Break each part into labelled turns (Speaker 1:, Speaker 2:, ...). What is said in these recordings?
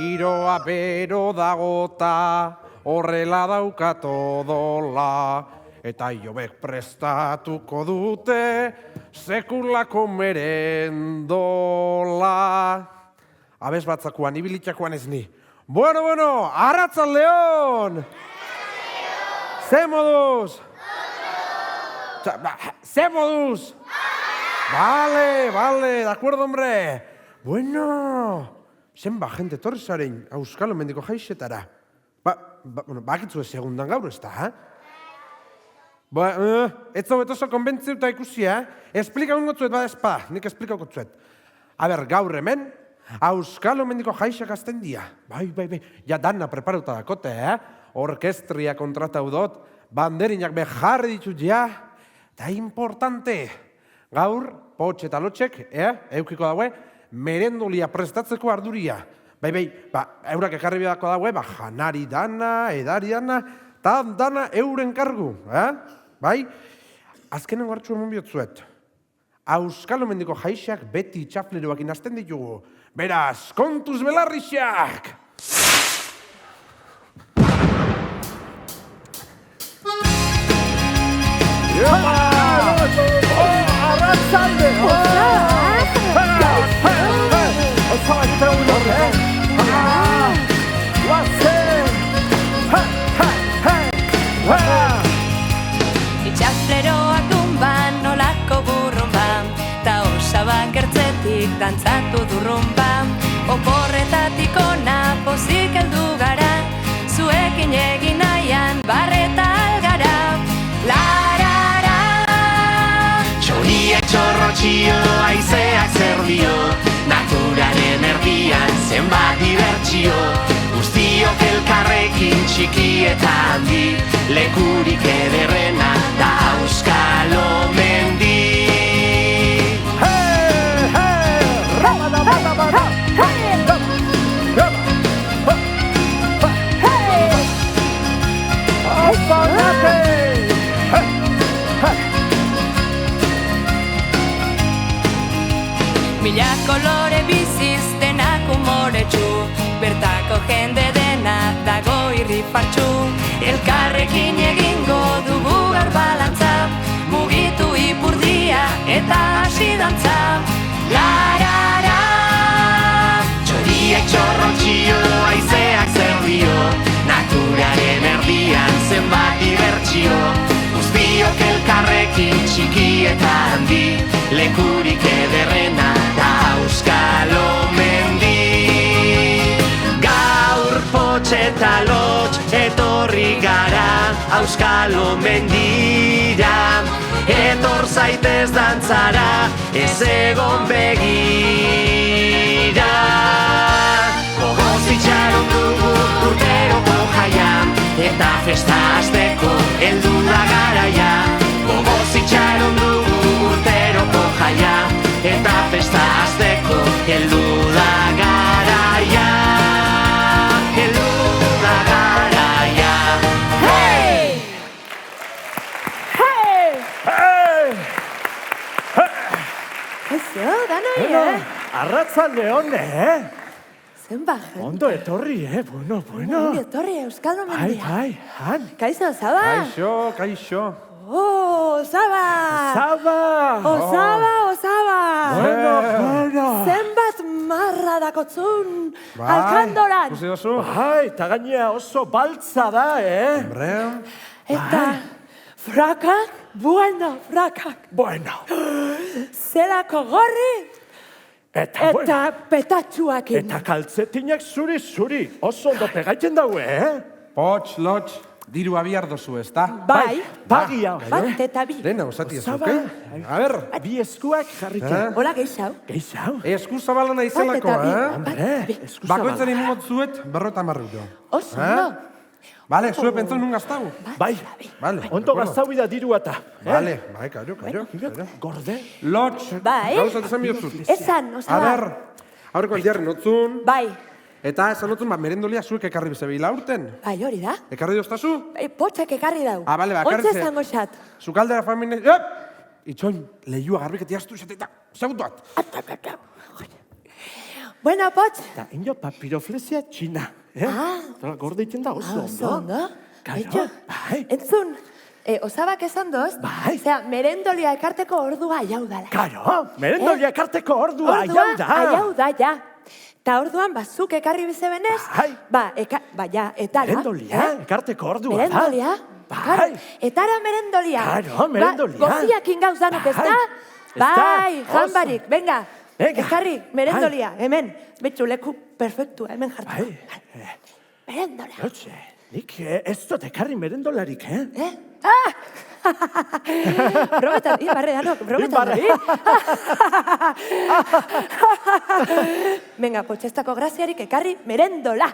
Speaker 1: giroa bero dagota, horrela daukat odola, eta iobek prestatuko dute, sekulako merendola. Abez batzakuan, ibilitxakuan ez ni. Bueno, arratzaldeon! Ze moduz? Ze moduz? Vale, de acuerdo, hombre. Bueno, zenba jente torri zaren Auskalo Mendiko jaixetara. Bakitzu ez segundan gaur ez da, ez zau betoso konbentzeuta ikusia, esplika ungotzuet bada espa, nik esplikauko zuet. A ber, gaur hemen, Auskalo Mendiko jaixak azten dia. Bai, ja dana preparauta dakote, orkestria kontratau dot, banderinak beharri ditut ja, eta importante, gaur, potxe eta lotxek, eukiko daue, merendolia prestatzeko arduria. Bai, eurak ekarri bidako daue, janari dana, edari dana, eta dana euren kargu, bai? Azkenen gartxu emon bihotzuet. Auskalo Mendiko jaixak beti txafleroak inazten ditugu. Beraz, kontuz belarrixak! Arratzalde!
Speaker 2: Itxafleroak dunban, nolako burrumban, ta osabak ertzetik dantzatu durrumban. Oporretatik ona pozik heldu gara, zuekin egin nahian barreta algara. Larara!
Speaker 3: Txoriek txorrotxio, aizeak zer dio, naturaren erdian zenbat dibertsio. Guztiok elkarrekin txiki eta handi, lekurik ederrena da Auskalo Mendi.
Speaker 2: Mila kolore biziz denak umoretsu, bertako jende dena dago irrifartsu. Elkarrekin egingo dugu gaur balantza, mugitu ipurdia eta hasi dantza. Larara!
Speaker 3: Txoriek txorrotxio, aizeak zer dio, naturaren erdian zenbat dibertsio. Guztiok elkarrekin txiki eta handi, lekurik ederrena da Auskalo Mendi. Gaur potxe eta lotx etorri gara Auskalo Mendira. Etor zaitez dantzara, ez egon begira. Gogoz itxaron dugu urteroko jaian, eta festa azteko heldu da garaia. Gogoz itxaron dugu urteroko jaia, eta festa azteko heldu da garaia. Heldu da garaia.
Speaker 2: Hey! Eso, danoi,
Speaker 4: Arratzalde hone,
Speaker 2: Zenba jente.
Speaker 4: Ondo etorri, bueno.
Speaker 2: Ondo etorri Auskalo Mendia.
Speaker 4: Bai, han.
Speaker 2: Kaixo, Zaba?
Speaker 1: Kaixo.
Speaker 2: Zaba! Osaba!
Speaker 4: Bueno.
Speaker 2: Zenbat marra dakotzun alkandoran.
Speaker 1: Ikusi dozu?
Speaker 4: Bai, eta gainea oso baltza da,
Speaker 1: Hombre.
Speaker 2: Eta frakak?
Speaker 4: Bueno.
Speaker 2: Zelako gorri eta petatxuakin.
Speaker 4: Eta kaltzetinak zuri, oso ondo pegaiten daue,
Speaker 1: Potx, lotx, diru abiar dozu ez da?
Speaker 2: Bai.
Speaker 4: Pagia,
Speaker 2: Bat eta bi.
Speaker 1: Dena usati ez
Speaker 4: Zaba.
Speaker 1: duke? A ber,
Speaker 4: Bi eskuak jarrike.
Speaker 2: Hola, gehiago.
Speaker 4: Gehiago.
Speaker 1: esku zabalana izelako,
Speaker 2: Bat eta bi.
Speaker 4: Hombre, eskuza
Speaker 1: Bakoitzen imot zuet, 50 euro.
Speaker 2: Oso, no?
Speaker 1: Vale, zue pentsa nun gaztau?
Speaker 4: Bai,
Speaker 1: Vale.
Speaker 4: ondo gaztaui da diru eta.
Speaker 1: Vale, karo.
Speaker 4: Gorde.
Speaker 1: Lotx,
Speaker 2: Bai.
Speaker 1: gauzat esan bihotzut.
Speaker 2: Esan,
Speaker 1: A
Speaker 2: Osaba.
Speaker 1: ber, aurreko aldiarri notzun,
Speaker 2: Bai,
Speaker 1: eta esan notzun, merendolia zuek ekarri bezebila urten.
Speaker 2: bai, hori da.
Speaker 1: Ekarri doztazu?
Speaker 2: Potxak ekarri dau.
Speaker 1: Bale, bakarri
Speaker 2: Ontsa zango xat.
Speaker 1: Zukaldera familia... Itxoin, lehiua garbiketia astu izate eta segundu bat.
Speaker 2: Bueno, potx.
Speaker 4: Eta ino papiroflezia txina.
Speaker 2: Ah.
Speaker 4: Eta gorde egiten da oso
Speaker 2: Oso
Speaker 4: ondo.
Speaker 2: ondo.
Speaker 4: Karo,
Speaker 2: Etxo,
Speaker 4: bai.
Speaker 2: entzun, osabak esan doz,
Speaker 4: Bai.
Speaker 2: zera, merendolia ekarteko ordua jau dala.
Speaker 4: Karo, merendolia ekarteko ordua,
Speaker 2: Ordua,
Speaker 4: jau da.
Speaker 2: aiau da, ja. Ta orduan, bazuk ekarri bizebenez,
Speaker 4: Bai.
Speaker 2: etara.
Speaker 4: Merendolia, ekarteko ordua da.
Speaker 2: Merendolia?
Speaker 4: Bai.
Speaker 2: Karo, etara merendolia.
Speaker 4: Karo, merendolia.
Speaker 2: Goziak ingauz danok, ez da?
Speaker 4: Bai.
Speaker 2: Bai,
Speaker 4: Oso.
Speaker 2: janbarik, venga.
Speaker 4: Venga.
Speaker 2: Ekarri, merendolia, hemen. Betxu, leku perfektua, hemen jartu.
Speaker 4: Bai.
Speaker 2: Merendolia.
Speaker 4: Lotxe, nik ez dut ekarri merendolarik,
Speaker 2: Ah! Probetan, barre danok, probetan. Venga, potxestako graziarik ekarri merendola.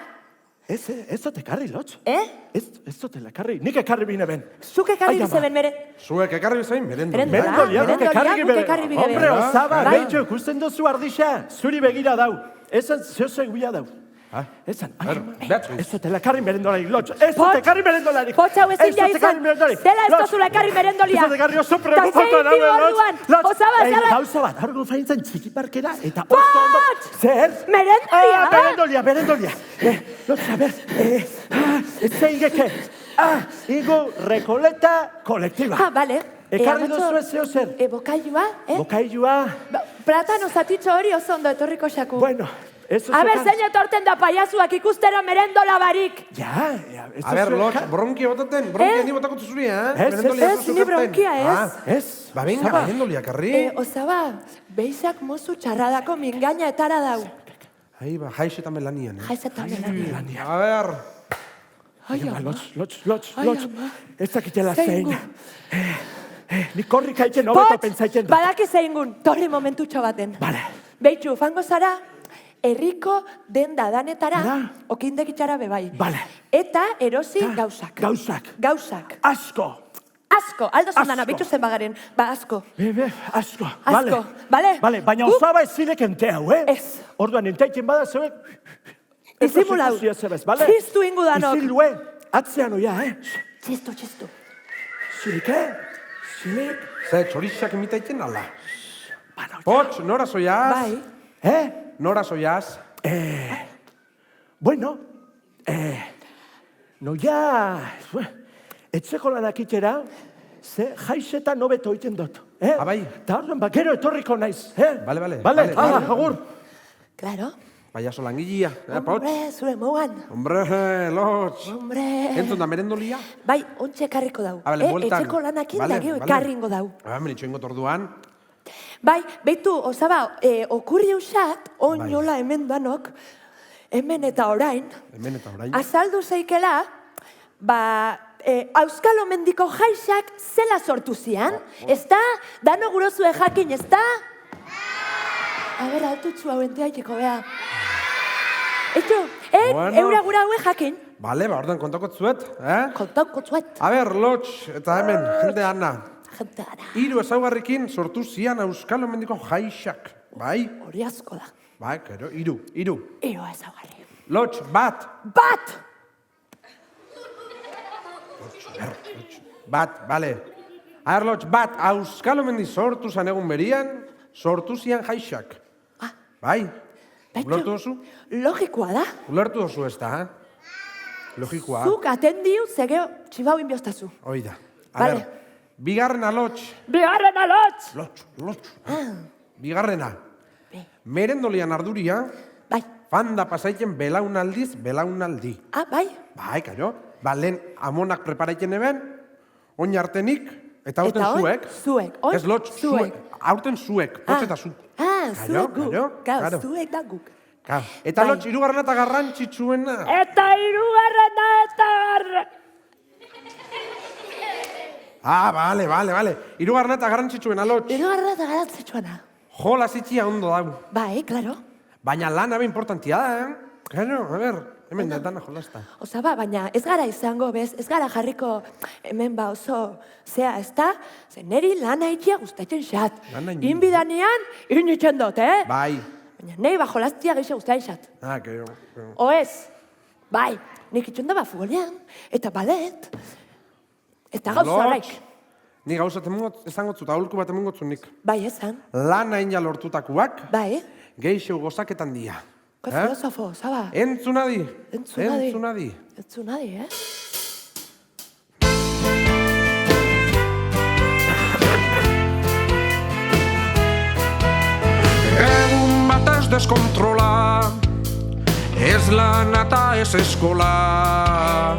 Speaker 4: Ez dut ekarri, Lotx. Ez dut ekarri, nik ekarri bine ben.
Speaker 2: Zuk ekarri
Speaker 4: Ai, ama.
Speaker 2: bizeben
Speaker 1: Zuek ekarri bezain merendolia.
Speaker 2: Merendolia.
Speaker 4: Merendolia, nik ekarri
Speaker 2: guk
Speaker 4: bine
Speaker 2: ekarri
Speaker 4: ben.
Speaker 2: bine
Speaker 4: Hombre,
Speaker 2: ben.
Speaker 4: osaba,
Speaker 2: Bai.
Speaker 4: behitxo, ikusten duzu ardixa, zuri begira dau. Esan zehose guia dau. Esan, ez dut ekarri merendolarik, Lotx. Ez dut ekarri merendolarik.
Speaker 2: Potxa hau ezin ja izan. Zela ez dozula ekarri merendolia.
Speaker 4: Ez dut ekarri oso
Speaker 2: Ta
Speaker 4: preocupatu
Speaker 2: zein
Speaker 4: nago,
Speaker 2: diru orduan. Osaba, zela.
Speaker 4: Gauza bat, argo faintzen txiki parkera, eta oso ondo. Zer?
Speaker 2: Merendolia.
Speaker 4: Merendolia. Lotx, a ber, zein geke. Ingo rekoleta kolektiba.
Speaker 2: Bale.
Speaker 4: Ekarri duzu ez zeo zer.
Speaker 2: Bokailua,
Speaker 4: Bokailua.
Speaker 2: Platano zatitxo hori oso ondo etorriko xaku.
Speaker 4: Bueno, ez
Speaker 2: A ber, zein etorten da paiazuak ikustera merendola barik.
Speaker 4: Ja, ez
Speaker 1: A ber, Lotx, bronkia botaten, bronkia ni botako zuzuri,
Speaker 2: Ez, ni bronkia ez.
Speaker 4: Ez.
Speaker 1: Ba, venga, merendolia, karri.
Speaker 2: Osaba, beizak mozu txarradako mingaina etara dau.
Speaker 1: Ahí ba, jaixetan melanian.
Speaker 2: Jaizetan melania.
Speaker 1: A ber,
Speaker 2: Ai, ama.
Speaker 4: Lotx.
Speaker 2: Ai, ama.
Speaker 4: Ez dakitela
Speaker 2: Zein
Speaker 4: zein. Nik korrik haiten hobeto
Speaker 2: Potx,
Speaker 4: pentsaiten dut.
Speaker 2: badaki zeingun, torri momentutxo baten.
Speaker 4: Vale.
Speaker 2: Beitxu, fango zara, herriko denda danetara,
Speaker 4: Ara.
Speaker 2: okindegitxara bebai.
Speaker 4: Vale.
Speaker 2: Eta erosi gauzak.
Speaker 4: Gauzak. Asko.
Speaker 2: Asko, aldozun
Speaker 4: Asko.
Speaker 2: dana, beitxu zen bagaren, ba asko.
Speaker 4: Asko.
Speaker 2: Asko, bale?
Speaker 4: Vale, baina osaba ez zilek ente hau,
Speaker 2: Ez.
Speaker 4: Orduan, entaiken bada zeuek...
Speaker 2: Izimulau. Txistu ingu danok.
Speaker 4: Izilue, atzean oia,
Speaker 2: Txistu.
Speaker 4: Zilik, Zilik.
Speaker 1: ze txorixak imitaiten ala.
Speaker 4: Bana,
Speaker 1: Potx, nora zoiaz?
Speaker 2: Bai.
Speaker 1: Nora zoiaz?
Speaker 4: Bueno, noia, etxeko lanak itxera, ze jaixetan hobeto iten dut.
Speaker 1: Bai.
Speaker 4: Ta orduan, gero etorriko naiz.
Speaker 1: Bale.
Speaker 4: Agur.
Speaker 2: Claro.
Speaker 1: Paiazo langilia, Potx?
Speaker 2: Hombre, zure moan.
Speaker 1: Hombre, Lotx.
Speaker 2: Hombre.
Speaker 1: Entzun da merendolia?
Speaker 2: Bai, ontxe ekarriko dau.
Speaker 1: Bale, bueltan.
Speaker 2: Etxeko lanakin
Speaker 1: Bale,
Speaker 2: da geho
Speaker 1: bale.
Speaker 2: ekarringo dau.
Speaker 1: Menitxo ingot orduan.
Speaker 2: Bai, beitu, osaba, okurri usat,
Speaker 1: Bai.
Speaker 2: nola hemen danok, hemen eta orain,
Speaker 1: Hemen eta orain.
Speaker 2: azaldu zeikela, Auskalo mendiko jaixak zela sortu zian, ezta? Dano gurozue jakin, ezta? A ber, altutzu hau enteaiteko, bea. Etxo,
Speaker 1: Bueno.
Speaker 2: eura gura haue jakin.
Speaker 1: Bale, ba, orduan kontakot zuet,
Speaker 2: Kontauko zuet.
Speaker 1: A ber, Lotx, eta hemen, jende Ana.
Speaker 2: Jente gara.
Speaker 1: Hiru ezaugarrikin sortu zian Euskalo mendiko jaixak. Bai?
Speaker 2: Hori asko da.
Speaker 1: Bai, kero, hiru.
Speaker 2: Iro ezaugarri.
Speaker 1: Lotx, bat.
Speaker 2: Bat!
Speaker 1: Bat, bale. A ber, Lotx, bat, Euskalo mendi sortu zan egun berian, sortu zian jaixak. Bai? Ulertu duzu?
Speaker 2: Logikoa da.
Speaker 1: Ulertu duzu ez da, Logikoa.
Speaker 2: Zuk atendiu, zegeo txibau inbiostazu.
Speaker 1: Hoi da. A
Speaker 2: Bale.
Speaker 1: ber, bigarrena, Lotx.
Speaker 2: Bigarren alotz!
Speaker 1: Lotx. Bigarrena.
Speaker 2: Bi.
Speaker 1: Merendolian arduria,
Speaker 2: Bai.
Speaker 1: fanda pasaiken belaunaldiz, belaunaldi.
Speaker 2: Bai.
Speaker 1: Bai, karo. Ba, lehen amonak preparaiten eben, oin artenik, eta aurten
Speaker 2: Eta oin,
Speaker 1: zuek.
Speaker 2: zuek. Oin,
Speaker 1: Ez Lotx,
Speaker 2: zuek.
Speaker 1: Aurten zuek, Lotx eta zu.
Speaker 2: Zuek guk. Gau,
Speaker 1: Karo.
Speaker 2: zuek da guk.
Speaker 1: Karo. Eta
Speaker 2: Bai.
Speaker 1: Lotx, hirugarrena eta garrantzitsuena.
Speaker 2: Eta hirugarrena eta
Speaker 1: Bale. Hirugarrena eta garrantzitsuena, Lotx.
Speaker 2: hirugarrena eta garantzitsuana.
Speaker 1: Jola zitxia ondo dago.
Speaker 2: Bai, klaro.
Speaker 1: Baina lan abe importantia da, Karo, a ber, hemen dana jolazta.
Speaker 2: Osaba, baina ez gara izango, bez, ez gara jarriko hemen ba oso zea, ez da? Zen neri lana ikia gustatzen xat.
Speaker 1: Lana ini.
Speaker 2: Inbidanean, initzen dut,
Speaker 1: Bai.
Speaker 2: Baina nahi ba jolaztia gehiago gustatzen xat.
Speaker 1: Karo.
Speaker 2: O ez, bai, nik itxen da ba futbolean, eta balet, eta gauza horreik.
Speaker 1: Ni gauzat esango zut, aholku bat emango nik.
Speaker 2: Bai, esan,
Speaker 1: Lan hain ja lortutakoak,
Speaker 2: bai,
Speaker 1: geixeu gozaketan dia.
Speaker 2: Ke filosofo, Saba.
Speaker 1: Entzunadi.
Speaker 2: Entzunadi,
Speaker 1: Egun bat ez deskontrola, ez lan eta ez eskola.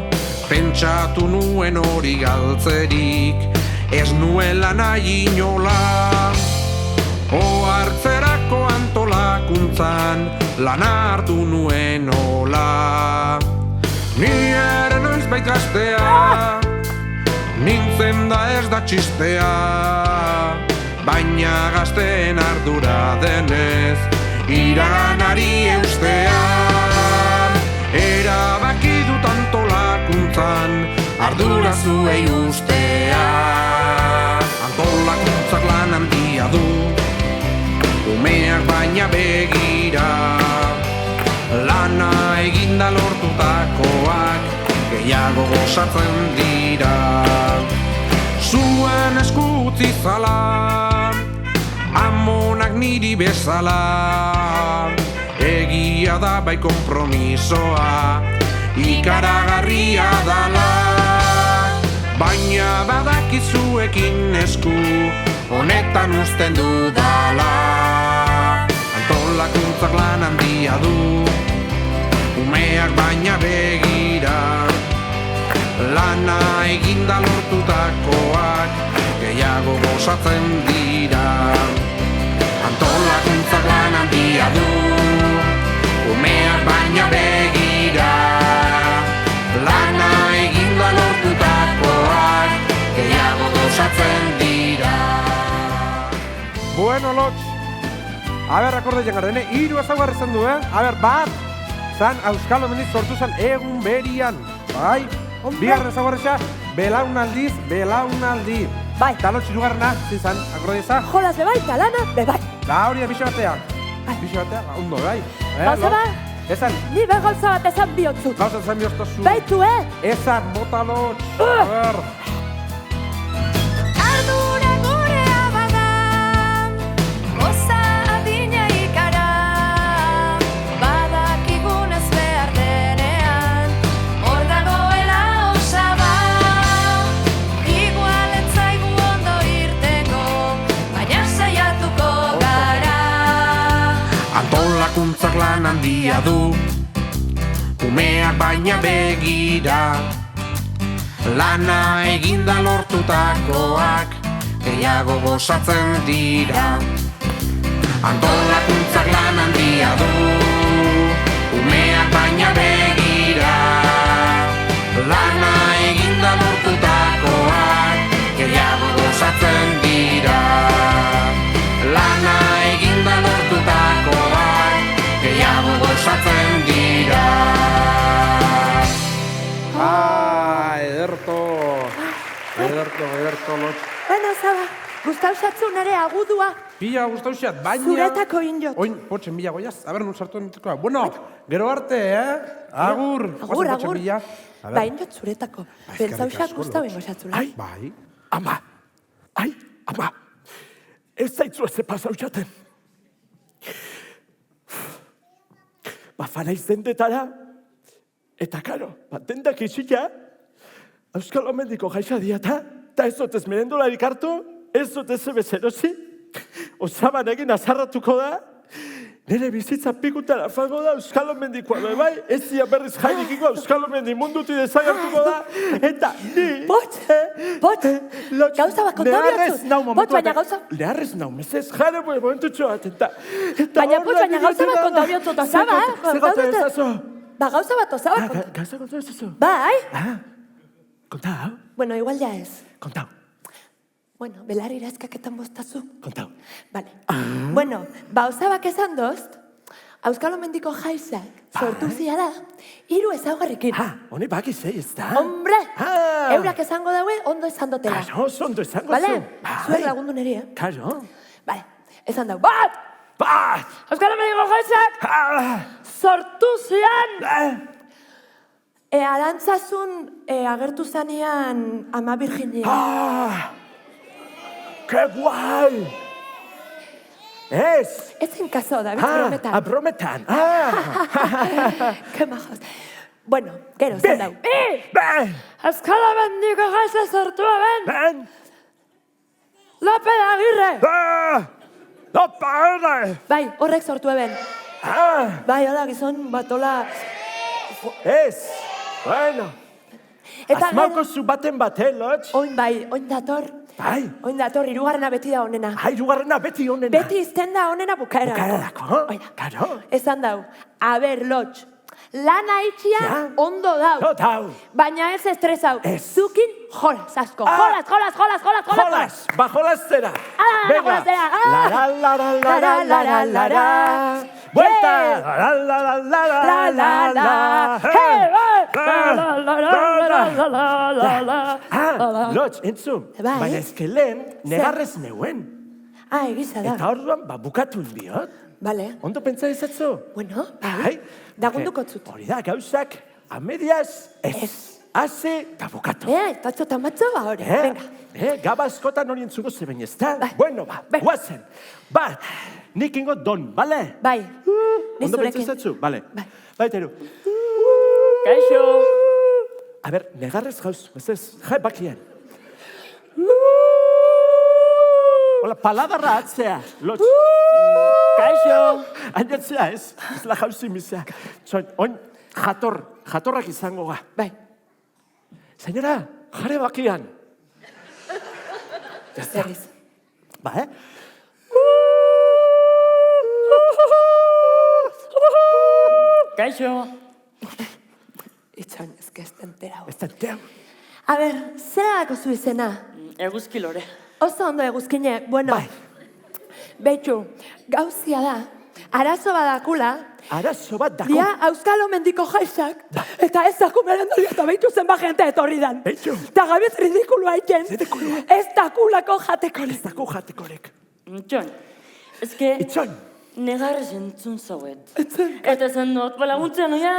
Speaker 1: Pentsatu nuen hori galtzerik, ez nuela nahi inola. Ohartzerako antolakuntzan, lan hartu nuen hola. Ni ere noiz bait gaztea, nintzen da ez da txistea. Baina gazteen ardura denez, iraganari eustea. Erabaki dut antolakuntzan, ardura zuei ustea. Antolakuntzak lan handia du, umeak baina begira. Lana eginda lortutakoak, gehiago gozatzen dira. Zuen esku utzi zala, amonak niri bezala. Egia da bai konpromisoa, ikaragarria dala. Baina badakizuekin esku, honetan uzten dudala. Antolakuntzak lan handia du, umeak baina begira. Lana eginda lortutakoak, gehiago gozatzen dira. Antolakuntzak lan handia du, umeak baina begira. Lana eginda lortutakoak, gehiago gozatzen dira. Bueno, Lotx. A ber, akorde jengarren, 3 ezaugarri zen du, bat, zan Auskalo Mendiz sortu zen egun berian. Bai? Bigarren ezaugarria, belaunaldiz, belaunaldi.
Speaker 2: Bai.
Speaker 1: Ta Lotx hirugarrena, zizan, akorde eza?
Speaker 2: Jolas bebai, ta lana bebai.
Speaker 1: Da hori da bixe batean. Bixe batean, ondo, bai.
Speaker 2: Gauza bat?
Speaker 1: Ezan.
Speaker 2: Ni be gauza bat esan bihotzut.
Speaker 1: Gauza esan bihoztazu.
Speaker 2: Baitu,
Speaker 1: Ezan, bota Lotx. A ber.
Speaker 5: Ardura gurea bada, goza adina ikara. Badakigunez behar denean, hor dagoela osaba. Igual ez zaigu ondo irteko, baina saiatuko gara.
Speaker 1: Antolakuntzak lan handia du, umeak baina begira. Lana eginda lortutakoak, gehiago gozatzen dira. Antolakuntzak lan handia du, umeak baina begira. Lana eginda lortutakoak, gehiago gozatzen dira. Lana eginda lortutakoak, gehiago gozatzen dira. Ederto, Lotx.
Speaker 2: Bueno, Saba, gustauxatzu nere agudua.
Speaker 1: Pila gustauxat, baina...
Speaker 2: Zuretako injot.
Speaker 1: Oin, potxen bila goiaz, a ber, nun sartu entzikoa. Bueno, gero arte, Agur.
Speaker 2: Agur.
Speaker 1: Bila.
Speaker 2: Ba, injot zuretako. Pentsauxak gustau ingo xatzula.
Speaker 1: Bai.
Speaker 4: Ama, ez zaitzu ez pasauxaten. Fana izendetara, eta karo, dendak itxila, Auskalo Mendiko jaixa diata, eta ez dut ez merendolarik hartu, ez dut ez bezerosi, osaban egin azarratuko da, nire bizitza pikutara fango da Auskalo Mendikoa, bai, ez dia berriz jainikiko Auskalo Mendi munduti desagertuko da, eta ni...
Speaker 2: Bot, gauza bat konta bihotzut. Bot, baina gauza...
Speaker 4: Leharrez nau, mesez, jare momentutxo bat, eta...
Speaker 2: Baina, baina gauza bat konta bihotzut, Osaba,
Speaker 4: Zegatu ezazo?
Speaker 2: Ba, gauza bat, Osaba.
Speaker 4: Gauza konta ezazo?
Speaker 2: Bai.
Speaker 4: Konta hau?
Speaker 2: Bueno, igual ya ez.
Speaker 4: Konta hau.
Speaker 2: Bueno, belar irazkaketan boztazu.
Speaker 4: Konta hau.
Speaker 2: Vale. Bueno, ba, Osabak esan dozt, Auskalo Mendiko jaizak sortu ziala, 3 ezaugarrikin.
Speaker 4: Honi bakizei ez da?
Speaker 2: Hombre! Eurak esango daue, ondo esan dotela.
Speaker 4: Karo, ondo esango zu.
Speaker 2: Vale? Zuer lagundu niri,
Speaker 4: Karo.
Speaker 2: Vale, esan dau. Bat! Auskalo Mendiko jaizak sortu zian! Arantzazun agertu zanean Ama Virginia.
Speaker 4: ¡Qué guay! Ez.
Speaker 2: Ez en caso, David, brometan.
Speaker 4: Brometan.
Speaker 2: Ke majos. Bueno, gero, zen dau.
Speaker 4: Ben.
Speaker 2: Euskal Mendiko jaixa sortua ben.
Speaker 4: Ben.
Speaker 2: Lope de Agirre.
Speaker 4: Lope.
Speaker 2: Bai, horrek sortua ben. Bai, hola, gizon, batola.
Speaker 4: Ez. Bueno.
Speaker 2: Eta
Speaker 4: Asmauko zu baten Lotx.
Speaker 2: Oin bai, oin dator.
Speaker 4: Bai.
Speaker 2: Oin dator, hirugarrena beti da onena.
Speaker 4: Hirugarrena beti onena.
Speaker 2: Beti izten da onena bukaerarako.
Speaker 4: Bukaerarako,
Speaker 2: Oina,
Speaker 4: karo.
Speaker 2: esan dau. Aber, Lotx, lana itxia
Speaker 4: Ja.
Speaker 2: ondo dau.
Speaker 4: No, dau.
Speaker 2: Baina ez estresau.
Speaker 4: Ez.
Speaker 2: Zukin jolas asko. Jolas.
Speaker 4: Jolas, ba jolastera.
Speaker 2: jolastera.
Speaker 4: La. Vuelta. La. Lotx, entzun.
Speaker 2: Bai.
Speaker 4: Baina ezkelen negarrez neuen.
Speaker 2: Egisa da.
Speaker 4: Eta orduan, bukatu inbiot.
Speaker 2: Vale.
Speaker 4: Ondo pentsa ezatzu?
Speaker 2: Bueno,
Speaker 4: Bai.
Speaker 2: Dagunduko zut.
Speaker 4: Hori da, gauzak, a medias, ez. Haze, eta bukatu.
Speaker 2: Tatxo tamatxo ba hori. Venga.
Speaker 4: Gaba askotan hori entzuko zeben ez da?
Speaker 2: Bai.
Speaker 4: Bueno,
Speaker 2: Bai.
Speaker 4: guazen. Bat, nik ingo don, bale?
Speaker 2: Bai.
Speaker 4: Ondo
Speaker 2: Nizurekin.
Speaker 4: pentsatzu? Bale.
Speaker 2: Bai.
Speaker 4: Bai, teru.
Speaker 3: Kaixo.
Speaker 4: A ber, negarrez gauz, ez jai bakien. Hola, paladarra atzea, Lotx.
Speaker 3: Kaixo.
Speaker 4: Ainatzea ez, ez la jauzi mizea. Zoin, oin, jatorrak izango ga.
Speaker 2: Bai.
Speaker 4: Senyora, jare bakian.
Speaker 2: Zerriz.
Speaker 4: Ba,
Speaker 3: Kaixo.
Speaker 2: Itxon, ez que ez tenterau.
Speaker 4: Ez da teu.
Speaker 2: A ber, zera dako zu izena?
Speaker 3: Eguzki lore.
Speaker 2: Oso ondo eguzkine, bueno.
Speaker 4: Bai.
Speaker 2: Betxu, gauzia da, arazo badakula,
Speaker 4: Arazo bat dako.
Speaker 2: dia Euskal Mendiko jaixak, eta ez dako merendori eta behitu zenba jente etorri dan.
Speaker 4: Beitu.
Speaker 2: Eta gabiz ridikulua iken.
Speaker 4: Ridikulua.
Speaker 2: Ez dakulako jatekorik.
Speaker 4: Ez dako jatekorek.
Speaker 3: Itxon. Ezke,
Speaker 4: Itxon.
Speaker 3: negarrez entzun zauet. Eta esan dut, balaguntzen, oia.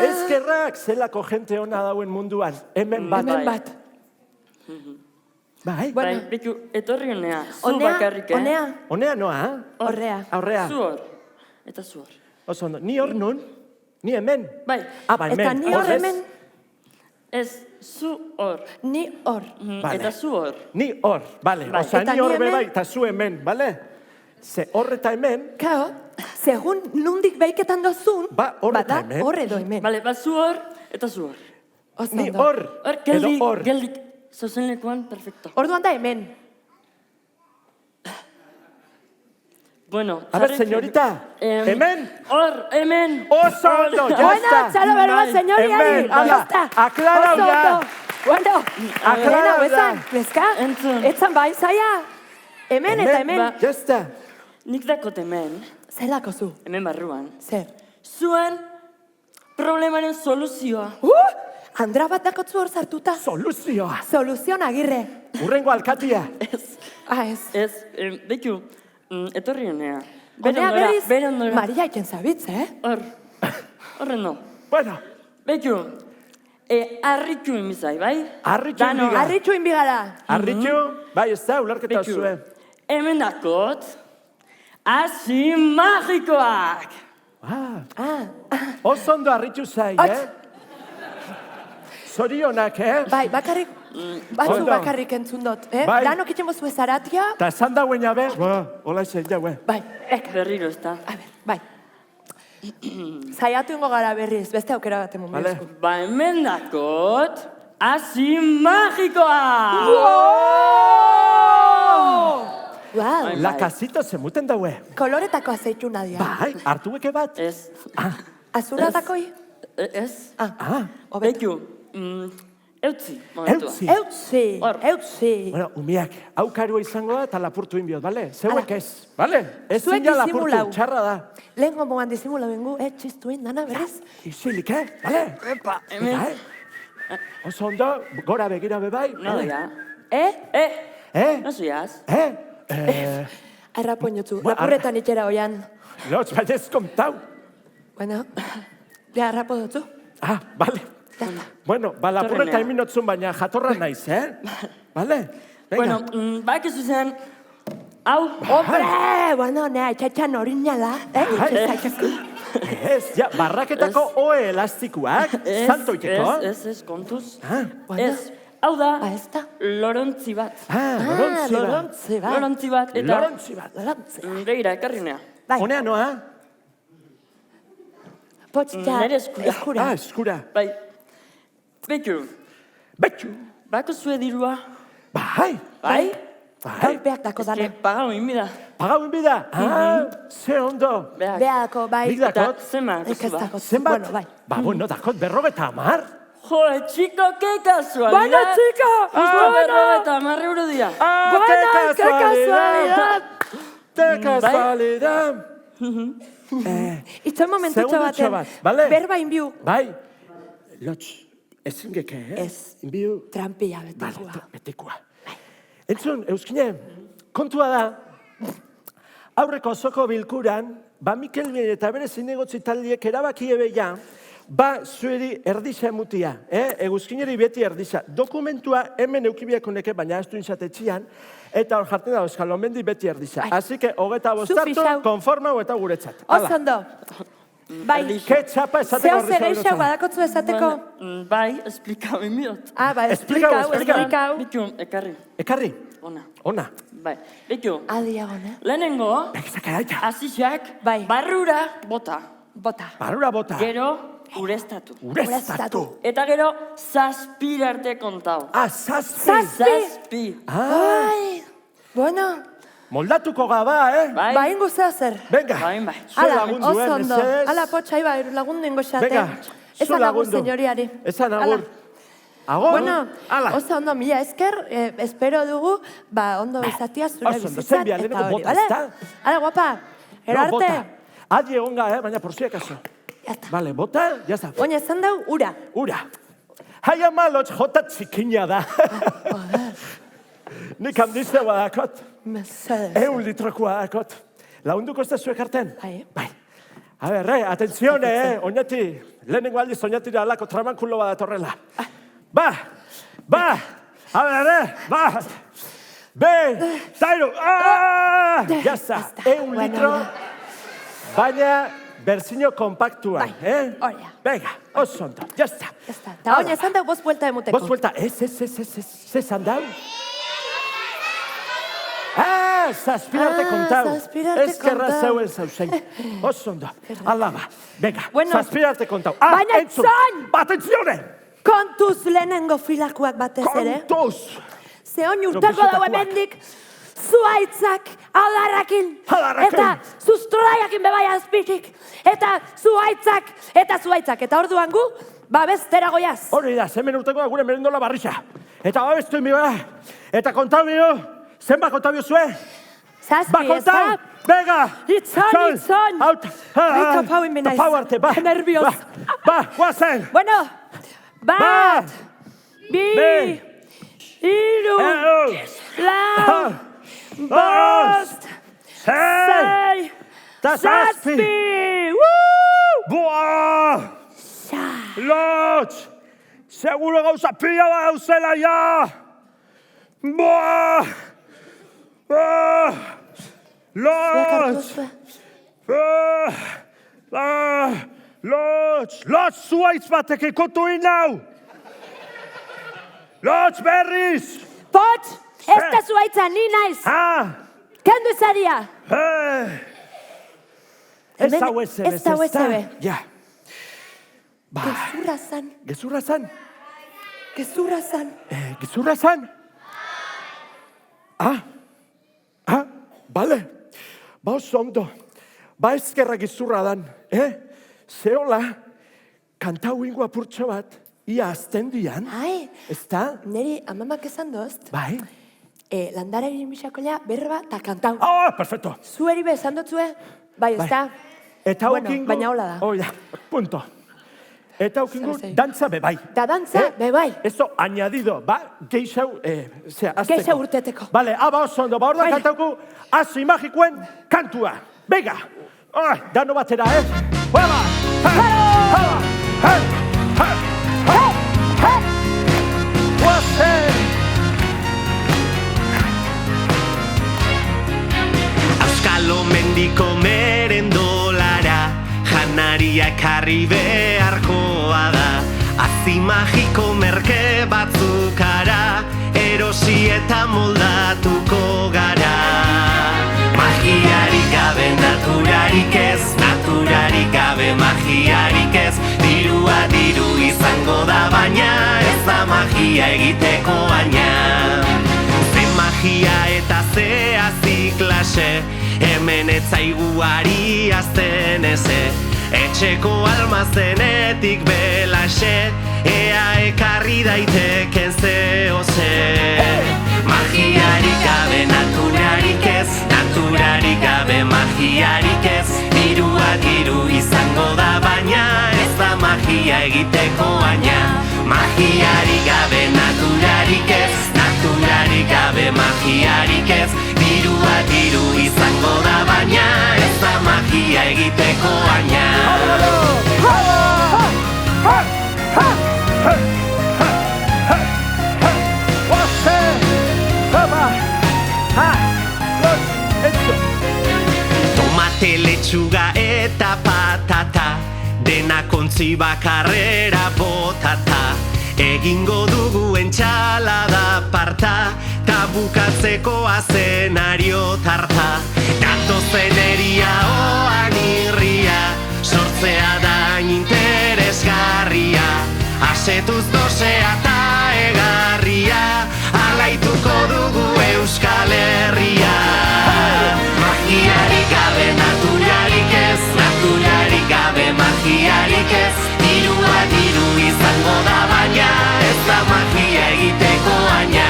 Speaker 4: Ezkerrak zelako jente ona dauen munduan. Hemen bat.
Speaker 2: Hemen bat.
Speaker 4: Bai.
Speaker 2: Bueno.
Speaker 3: Bai, biku, etorri honea. Zu bakarrik,
Speaker 2: Honea,
Speaker 4: Honea noa,
Speaker 2: horrea.
Speaker 4: Aurrea.
Speaker 3: Zu hor. Eta zu hor.
Speaker 4: Oso ondo. Ni hor nun? Ni hemen?
Speaker 3: Bai.
Speaker 4: Ba, hemen.
Speaker 2: Eta ni hor
Speaker 4: Horrez.
Speaker 2: hemen,
Speaker 3: Ez, zu hor.
Speaker 2: ni hor.
Speaker 4: Vale.
Speaker 3: Eta zu hor.
Speaker 4: Ni hor, bale.
Speaker 3: Bai.
Speaker 4: Osa,
Speaker 2: Eta
Speaker 4: ni
Speaker 2: ni
Speaker 4: hor
Speaker 2: hemen.
Speaker 4: bai, eta zu hemen, bale? Ze hor eta hemen,
Speaker 2: Kao, segun nundik beiketan dozun,
Speaker 4: Ba, hor eta
Speaker 2: bada
Speaker 4: hemen.
Speaker 2: hor edo hemen.
Speaker 3: Bale, ba zu hor, eta zu hor.
Speaker 2: Oso
Speaker 4: ni
Speaker 2: ondo.
Speaker 4: hor,
Speaker 3: Hor,
Speaker 4: edo
Speaker 3: geldik,
Speaker 4: hor.
Speaker 3: geldik. Zozen lekuan, perfecto.
Speaker 2: Orduan da hemen.
Speaker 3: Bueno,
Speaker 4: A ver,
Speaker 3: jarri-
Speaker 4: señorita, hemen?
Speaker 3: Hor, hemen.
Speaker 4: Oso ondo, ya
Speaker 2: Bueno,
Speaker 4: está.
Speaker 2: txalo berba,
Speaker 3: Bai.
Speaker 2: señori,
Speaker 4: Hemen, ala, aklarau
Speaker 2: Oso
Speaker 4: ya.
Speaker 2: ondo. Bueno,
Speaker 4: Aklarau
Speaker 2: Elena,
Speaker 4: ya.
Speaker 2: bezan, bezka?
Speaker 3: Entzun.
Speaker 2: Etzan bai, zaia. Hemen eta hemen.
Speaker 3: ba.
Speaker 4: Ya está.
Speaker 3: Nik dakot hemen,
Speaker 2: Zelako zu?
Speaker 3: hemen barruan.
Speaker 2: Zer?
Speaker 3: Zuen problemaren soluzioa.
Speaker 2: Andra bat dakotzu hor sartuta?
Speaker 4: Soluzioa.
Speaker 2: Soluzion agirre.
Speaker 4: Urrengo alkatia.
Speaker 3: Ez,
Speaker 2: Ez.
Speaker 3: ez, beku, etorri honea.
Speaker 2: Honea berriz,
Speaker 3: bere ondora.
Speaker 2: Maria iken zabitz,
Speaker 3: Hor, horren no.
Speaker 4: Bueno,
Speaker 3: Beku, harritu imizai, bai?
Speaker 4: Harritu
Speaker 3: Dano,
Speaker 4: inbiga.
Speaker 2: Arritxu inbigala.
Speaker 4: arritu, bai, ez da, ularketa
Speaker 3: Beku,
Speaker 4: zuen.
Speaker 3: hemen dakot, hasi magikoak.
Speaker 4: Oso ondo arritu zai, Zorionak,
Speaker 2: Bai, bakarrik, batzu
Speaker 4: Ondo.
Speaker 2: bakarrik entzun dut.
Speaker 4: Bai.
Speaker 2: Danok itxen bozu ezaratia.
Speaker 4: Ta esan dauen jabe, hola izan jaue.
Speaker 2: Bai,
Speaker 3: Berriro ez da.
Speaker 2: a ber, bai. Zaiatu ingo gara berriz, beste aukera bat emon
Speaker 4: Vale.
Speaker 2: behizku.
Speaker 3: Ba, hemen dakot, hasi magikoak.
Speaker 2: Wow,
Speaker 3: Bai.
Speaker 4: La casito se muten daue.
Speaker 2: koloretako azeitu nadia.
Speaker 4: Bai, hartu eke bat.
Speaker 3: Ez,
Speaker 2: Azuradakoi?
Speaker 3: ez.
Speaker 2: Hobeto.
Speaker 3: Beku, eutzi, momentua.
Speaker 4: Eutzi.
Speaker 2: Eutzi,
Speaker 3: Hor.
Speaker 2: eutzi.
Speaker 4: Bueno, umiak, aukarua izango da eta lapurtu inbiot, bale? Zeuek ez, bale? Ez
Speaker 2: Zuek
Speaker 4: zina lapurtu,
Speaker 2: disimulau.
Speaker 4: txarra da.
Speaker 2: Lehen gomoan disimula bengu, txistuin dana berriz.
Speaker 4: Isilik, bale?
Speaker 3: Epa, hemen.
Speaker 4: Bai. Oso ondo, gora begira bebai.
Speaker 3: No, ja.
Speaker 4: Eh?
Speaker 3: No zuiaz.
Speaker 2: Arrapo inotzu,
Speaker 4: Ba,
Speaker 2: lapurretan itxera oian.
Speaker 4: Lotz, bai ez kontau.
Speaker 2: Bueno, ja arrapo dutzu.
Speaker 4: Bale.
Speaker 2: Ja está.
Speaker 4: Bueno, ba, lapurreta
Speaker 3: Torrenea.
Speaker 4: eminotzun, baina jatorra naiz, Bale? Venga.
Speaker 3: Bueno, bak ez zuzen, Hau,
Speaker 2: Hombre, bueno, nea, etxatxan orinala,
Speaker 4: Ez, ja, barraketako oe elastikoak, saltoiteko.
Speaker 3: Ez, kontuz.
Speaker 2: Bueno.
Speaker 3: Ez, hau da,
Speaker 2: Ba, ez da.
Speaker 3: lorontzi bat.
Speaker 2: Lorontzi bat.
Speaker 3: Lorontzi bat, eta...
Speaker 4: Lorontzi bat.
Speaker 3: Begira, ekarri nea.
Speaker 2: Bai,
Speaker 4: Honea noa?
Speaker 2: potxita,
Speaker 3: Nere eskura.
Speaker 4: Eskura.
Speaker 3: Bai, betu,
Speaker 4: Betxu.
Speaker 3: bako zue dirua.
Speaker 4: Bai.
Speaker 3: Bai?
Speaker 2: Kolpeak dako dana.
Speaker 3: Pagau inbida.
Speaker 4: Pagau inbida? Ze ondo.
Speaker 3: Beak.
Speaker 2: Beako, bai.
Speaker 4: Nik dakot.
Speaker 3: Eta zema,
Speaker 2: Nik ez
Speaker 3: duzu ba.
Speaker 2: dakot.
Speaker 4: Zenbat?
Speaker 2: Bueno, bai.
Speaker 4: Bueno, dakot, 50.
Speaker 3: Jo, chico, qué casualidad.
Speaker 2: Bueno, chico,
Speaker 3: Justo berrogeta, marre euro dira.
Speaker 2: Bueno, qué casualidad.
Speaker 4: ¡Qué casualidad!
Speaker 2: Itxon momentutxo
Speaker 4: Segundutxo
Speaker 2: baten.
Speaker 4: bat, bale?
Speaker 2: Berba inbiu.
Speaker 4: Bai, lotx, ezin geke,
Speaker 2: Ez.
Speaker 4: Inbiu,
Speaker 2: Trampilla
Speaker 4: bale,
Speaker 2: betekua.
Speaker 4: betekua. Entzun, Euskine, kontua da, aurreko osoko bilkuran, ba Mikel Bien eta bere zinegotzi taldiek erabaki ebeia, ba zueri erdisa emutia, Euskineri beti erdisa. Dokumentua hemen eukibiako neke, baina ez du inzatetxian, eta hor jartzen da Euskal Omendi beti erdisa. Así que, hogeta bostartu,
Speaker 2: Zufixau.
Speaker 4: konforma eta guretzat.
Speaker 2: Oso ondo. Bai,
Speaker 4: Ke txapa esateko
Speaker 2: zeo
Speaker 4: horri
Speaker 2: zegeixau
Speaker 4: zaberotzen.
Speaker 2: badakotzu esateko.
Speaker 3: Bai, esplikau inbidot.
Speaker 2: Ah, ba,
Speaker 4: Esplikau,
Speaker 2: esplikau.
Speaker 3: Bitu, ekarri.
Speaker 4: Ekarri,
Speaker 3: Ona.
Speaker 4: ona.
Speaker 3: Bai, bitu.
Speaker 2: Adiagona.
Speaker 3: Lehenengo,
Speaker 4: Ekizakaraita.
Speaker 3: azizak,
Speaker 2: Bai.
Speaker 3: barrura bota.
Speaker 2: Bota.
Speaker 4: Barrura bota.
Speaker 3: Gero, ureztatu.
Speaker 4: Ureztatu.
Speaker 3: Eta gero, zazpir arte kontau.
Speaker 4: Ah, zazpi.
Speaker 3: Zazpi.
Speaker 2: Bai. Bueno,
Speaker 4: Moldatuko gaba,
Speaker 3: Bai,
Speaker 2: bain guzea zer.
Speaker 4: Venga.
Speaker 3: Bai.
Speaker 4: Zu
Speaker 2: Ala,
Speaker 4: lagundu,
Speaker 2: oso ondo.
Speaker 4: mesedez.
Speaker 2: Ala, potxa, iba, lagundu ingo xate.
Speaker 4: Venga, zu
Speaker 2: Esan agur,
Speaker 4: lagundu.
Speaker 2: senyoriari.
Speaker 4: Esan
Speaker 2: Ala.
Speaker 4: agur. Agur.
Speaker 2: Bueno,
Speaker 4: Ala.
Speaker 2: oso ondo, mila esker, espero dugu, ba, ondo izatia zure
Speaker 4: oso ondo,
Speaker 2: bizitzan,
Speaker 4: zen bialeko
Speaker 2: eta hori,
Speaker 4: bota,
Speaker 2: bale?
Speaker 4: ezta?
Speaker 2: Ala, guapa, gero
Speaker 4: No,
Speaker 2: arte.
Speaker 4: bota. Adi egonga, baina por si acaso.
Speaker 2: Ya está.
Speaker 4: Vale, bota, ya está.
Speaker 2: Oina, esan dau, ura.
Speaker 4: Ura. Hai ama lotx jota txikina da. Nik handizte badakot.
Speaker 2: Mesedez.
Speaker 4: 1 litrokoa dakot. Launduko ez da zuek arten?
Speaker 2: Bai.
Speaker 4: Bai. A ver, atenzione, oinati. Lehenengo aldiz oinatira alako tramankulo badatorrela. Ba, a ver, bat, be, zairu, ya está,
Speaker 2: Bueno,
Speaker 4: litro,
Speaker 2: ya.
Speaker 4: baina berzino kompaktua,
Speaker 2: Bai, hori da.
Speaker 4: Venga, oso ondo, ya está.
Speaker 2: Ya está. Eta oina, esan dau, bost buelta emuteko.
Speaker 4: Vos vuelta, ez, andau. Zazpirarte kontau.
Speaker 2: zazpirarte
Speaker 4: Ezkerra
Speaker 2: kontau.
Speaker 4: zeuen zauzein. Oso ondo. Alaba, venga,
Speaker 2: Bueno.
Speaker 4: zazpirarte kontau.
Speaker 2: Baina
Speaker 4: entzun.
Speaker 2: entzun!
Speaker 4: Atenzione!
Speaker 2: Kontuz lehenengo filakoak batez ere.
Speaker 4: Kontuz!
Speaker 2: Ze oin urteko
Speaker 4: bisitakoak.
Speaker 2: dago hemendik, zuaitzak adarrakin.
Speaker 4: Adarrakin.
Speaker 2: Eta sustrolaiakin bebai azpitik. Eta zuaitzak. Eta orduan gu, babestera goiaz.
Speaker 4: Hori da, hemen urteko da gure merendola barrixa. Eta babestu imi ba. Eta kontau bio, zenba kontau bio zue?
Speaker 2: Zazpi, ez
Speaker 4: kontau!
Speaker 2: da?
Speaker 4: Venga!
Speaker 2: Itzon!
Speaker 4: Out!
Speaker 2: Ai, kapau inbe naiz.
Speaker 4: Kapau arte, ba!
Speaker 2: Nervioz.
Speaker 4: Guazen!
Speaker 2: Bueno, bat, bi, hiru, lau, bost, sei,
Speaker 4: Ta
Speaker 2: zazpi. Woo!
Speaker 4: Buah! Lotx! Seguro gauza pila bat dauzela, ja! Buah! Lotx! Lotx, zuaitz batek ekotu inau! Lotx, berriz!
Speaker 2: Pot, ez da zuaitza, ni naiz. Kendu izadia.
Speaker 4: Ez
Speaker 2: Hemen
Speaker 4: hau ez
Speaker 2: ez da USB.
Speaker 4: Ja.
Speaker 2: Gezurra zan,
Speaker 4: Gezurra zan?
Speaker 2: gezurra zan.
Speaker 4: Gezurra zan? Bale. Ba oso ondo. Ba ezkerra gezurra dan. Zeola, kantau ingo apurtxo bat, ia azten dian.
Speaker 2: Ai,
Speaker 4: Ez da?
Speaker 2: neri amamak esan dozt,
Speaker 4: Bai.
Speaker 2: landarari misakola berba eta kantau.
Speaker 4: Perfecto.
Speaker 2: Zueri be esan dotzue, bai, ez da?
Speaker 4: Eta
Speaker 2: Bueno,
Speaker 4: ukingo...
Speaker 2: baina hola da.
Speaker 4: Hoi da, punto. Eta ukingo
Speaker 2: Zer zei.
Speaker 4: dantza bebai.
Speaker 2: Da dantza, bebai.
Speaker 4: Eso añadido, ba, geixau, azteko.
Speaker 2: Geixau urteteko.
Speaker 4: Vale, ba oso ondo, ba orduan
Speaker 2: Vale.
Speaker 4: kantauko azi magikoen kantua. Venga! Dano batera, Hueva! Guazen!
Speaker 6: Herriko merendolara janaria ekarri beharkoa da. Azi magiko merke batzukara erosi eta moldatuko gara. Magiarik gabe naturarik ez, naturarik gabe magiarik ez. Dirua diru izango da baina ez da magia egiteko baina. Ze magia eta ze hazi klase, hemen etzaigu ari azten eze. Etxeko almazenetik belaxe, ea ekarri daiteken zehose. Magiarik gabe naturarik ez, naturarik gabe magiarik ez. Dirua diru izango da baina ez da magia egiteko baina. Magiarik gabe naturarik ez, naturarik gabe magiarik ez. Dirua diru izango da baina ez da magia egiteko baina. Tomate, letxuga eta patata, dena kontzi bakarrera botata. Egingo dugu entxalada parta, ta bukatzeko azenario tarta. Datozen eria oan irria, sortzea da interesgarria. Asetuz dosea eta egarria, alaituko dugu Euskal Herria. Magiarik gabe naturarik ez, naturarik gabe magiarik ez. Dirua diru izango da baina ez da magia egiteko baina.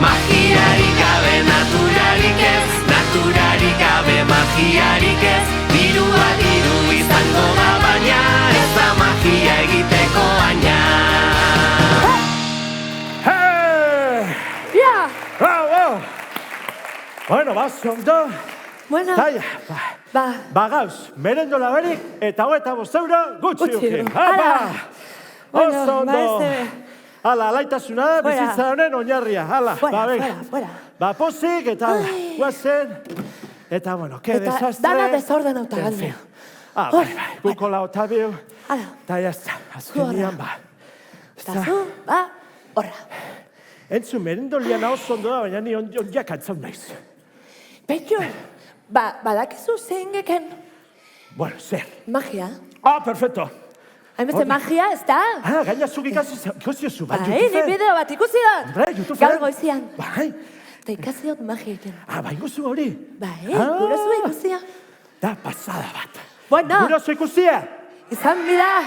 Speaker 6: Magiarik gabe naturarik ez, naturarik gabe magiarik ez. Dirua diru izango da baina ez da magia egiteko baina.
Speaker 2: Ja!
Speaker 4: Bravo! Bueno, ondo.
Speaker 2: Bueno,
Speaker 4: Taia, gauz, merendola berik eta 25 euro gutxi ukin.
Speaker 2: Hala!
Speaker 4: Oso ondo.
Speaker 2: Maese.
Speaker 4: Hala, alaitasuna da,
Speaker 2: Fuera.
Speaker 4: bizitza honen oinarria. Hala,
Speaker 2: Fuera,
Speaker 4: venga.
Speaker 2: fuera.
Speaker 4: Ba, pozik eta guazen. Eta, bueno, que
Speaker 2: Eta
Speaker 4: desastre.
Speaker 2: dana desordenauta
Speaker 4: En
Speaker 2: galde.
Speaker 4: fin. Bai, bukola Otavio.
Speaker 2: Hala.
Speaker 4: Eta jazta, azkenian, ba.
Speaker 2: Eta zu, horra.
Speaker 4: Entzun, merendolian oso ondo da, baina ni ondiak antzau naiz.
Speaker 2: Betxo, badakizu zein geken
Speaker 4: Bueno, zer.
Speaker 2: magia.
Speaker 4: Perfecto.
Speaker 2: Hainbeste magia, ez da?
Speaker 4: Gaina zuk ikusi zu, bai,
Speaker 2: Bai, ni bideo bat ikusi dut.
Speaker 4: Hombre, YouTubeen.
Speaker 2: Gaur goizian.
Speaker 4: Bai.
Speaker 2: Eta ikasi dut magia egiten.
Speaker 4: Bai, ikusi hori.
Speaker 2: Bai, gure zu ikusia.
Speaker 4: Da, pasada bat.
Speaker 2: Bueno,
Speaker 4: Gure zu ikusia.
Speaker 2: izan bida,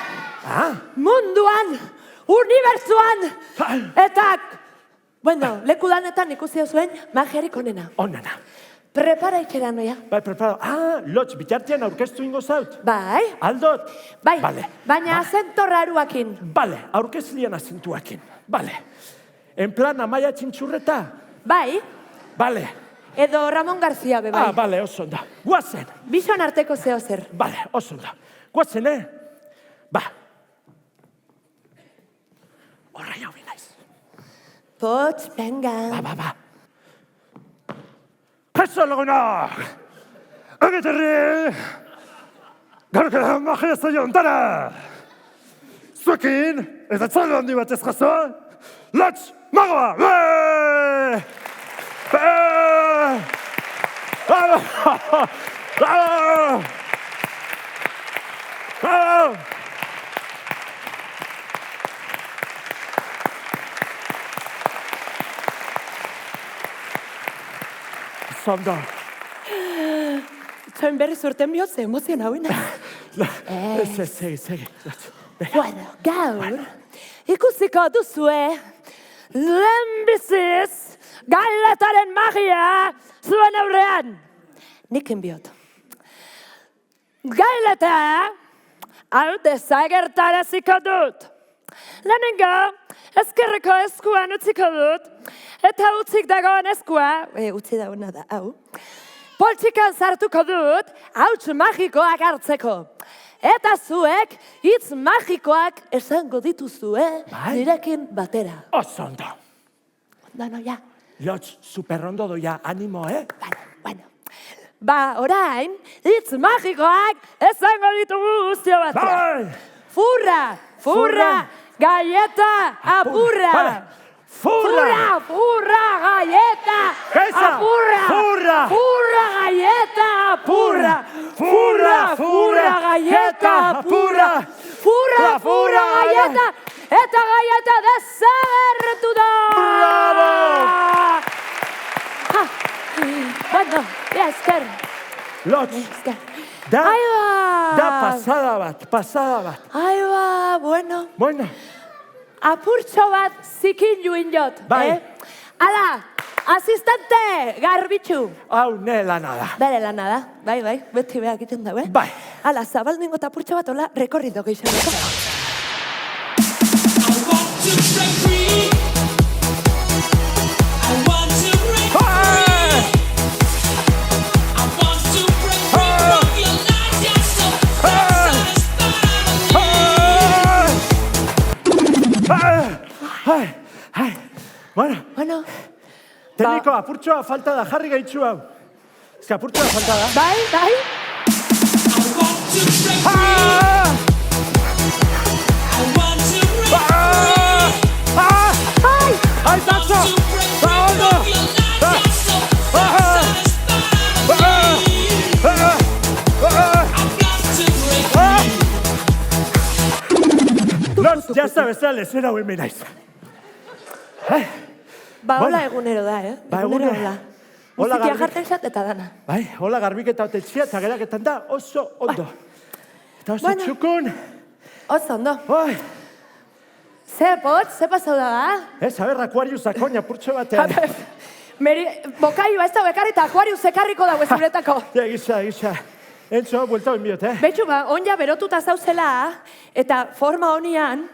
Speaker 4: Ah,
Speaker 2: munduan, unibertsuan,
Speaker 4: Bai.
Speaker 2: eta, bueno, leku danetan ikusi zuen magiarik onena.
Speaker 4: onena.
Speaker 2: Prepara ikera noia.
Speaker 4: Bai, preparado. Lotx, bitartean aurkeztu ingo zaut.
Speaker 2: Bai,
Speaker 4: Aldot?
Speaker 2: bai,
Speaker 4: Vale.
Speaker 2: baina azento raruakin.
Speaker 4: Vale, aurkezlian azentuakin. Vale. En plan, Amaia Txintxurreta?
Speaker 2: Bai,
Speaker 4: Vale.
Speaker 2: edo Ramon García be bai.
Speaker 4: Vale, oso ondo. Guazen.
Speaker 2: Bison arteko zeo zer.
Speaker 4: Vale, oso ondo. Guazen, Ba. Horra jau binaiz.
Speaker 2: Pots, venga.
Speaker 4: Ba. Kaixo lagunak! Egeterri! Gaurko magia zaio ontara! Zuekin, eta txalo handi bat ez jaso, Lotx Magoa! Bravo! Bravo! Bravo! Zondo.
Speaker 2: Zoen berri zurten bihotz, emozien hauena.
Speaker 4: Segi.
Speaker 2: Bueno, gaur, ikusiko duzue, lehenbiziz, galetaren magia zuen aurrean. Niken bihot. Gaileta, hau desagertaraziko dut. Lehenengo, ezkerreko eskuan utziko dut, eta utzik dagoen eskua, utzi dagoena da, hau, poltsikan sartuko dut, hauts magikoak hartzeko. Eta zuek, hitz magikoak esango dituzue, nirekin batera.
Speaker 4: Oso ondo.
Speaker 2: Ondo, ja.
Speaker 4: Lotx, superrondo doia, animo,
Speaker 2: Bueno. Ba, orain, hitz magikoak esango ditugu guztio bat.
Speaker 4: Bai!
Speaker 2: Furra, furra, galleta, apurra.
Speaker 4: Vale. Furra!
Speaker 2: Furra, galleta,
Speaker 4: Esa.
Speaker 2: apurra.
Speaker 4: Furra.
Speaker 2: Furra, galleta, apurra.
Speaker 4: Furra,
Speaker 2: galleta, apurra.
Speaker 4: Furra,
Speaker 2: Furra, galleta, eta galleta desagertu da.
Speaker 4: Bravo!
Speaker 2: Bueno, ja, esker.
Speaker 4: Lotz,
Speaker 2: Esker.
Speaker 4: da
Speaker 2: Aiba.
Speaker 4: pasada bat.
Speaker 2: Aiba, bueno.
Speaker 4: Bueno,
Speaker 2: Apurtxo bat zikin juin jot.
Speaker 4: Bai.
Speaker 2: Ala, asistente, garbitxu.
Speaker 4: hau ne lana da.
Speaker 2: Bere lana da, bai, beti behar egiten daue.
Speaker 4: Bai.
Speaker 2: Ala, zabaldingo eta apurtxo bat, hola, rekorrido geixen. Bueno,
Speaker 4: Tekniko, apurtxoa falta da, jarri gaitxu hau. Ez que apurtxoa falta da.
Speaker 2: bai.
Speaker 4: Ai, Tacho! Ondo! Lotz, ya sabes, lezera huen minaiz.
Speaker 2: Ba,
Speaker 4: Bueno.
Speaker 2: hola egunero da,
Speaker 4: Ba,
Speaker 2: Egunero
Speaker 4: egunero.
Speaker 2: hola.
Speaker 4: Hola,
Speaker 2: Muzikia
Speaker 4: garbi-
Speaker 2: jartzen zat eta dana.
Speaker 4: Bai, hola garbiketa otetxia eta geraketan da oso ondo. Eta oso
Speaker 2: Bueno.
Speaker 4: txukun.
Speaker 2: Oso, ondo.
Speaker 4: Oi,
Speaker 2: Ze pasau da ba?
Speaker 4: ez, a ber, akuariusak oina purtxo batean.
Speaker 2: Bokai ba ez da bekarri eta akuarius ekarriko dago zuretako.
Speaker 4: Ja, gisa. Entzo, buelta huen biot,
Speaker 2: Betxu, ba, onja berotuta zauzela, eta forma honian,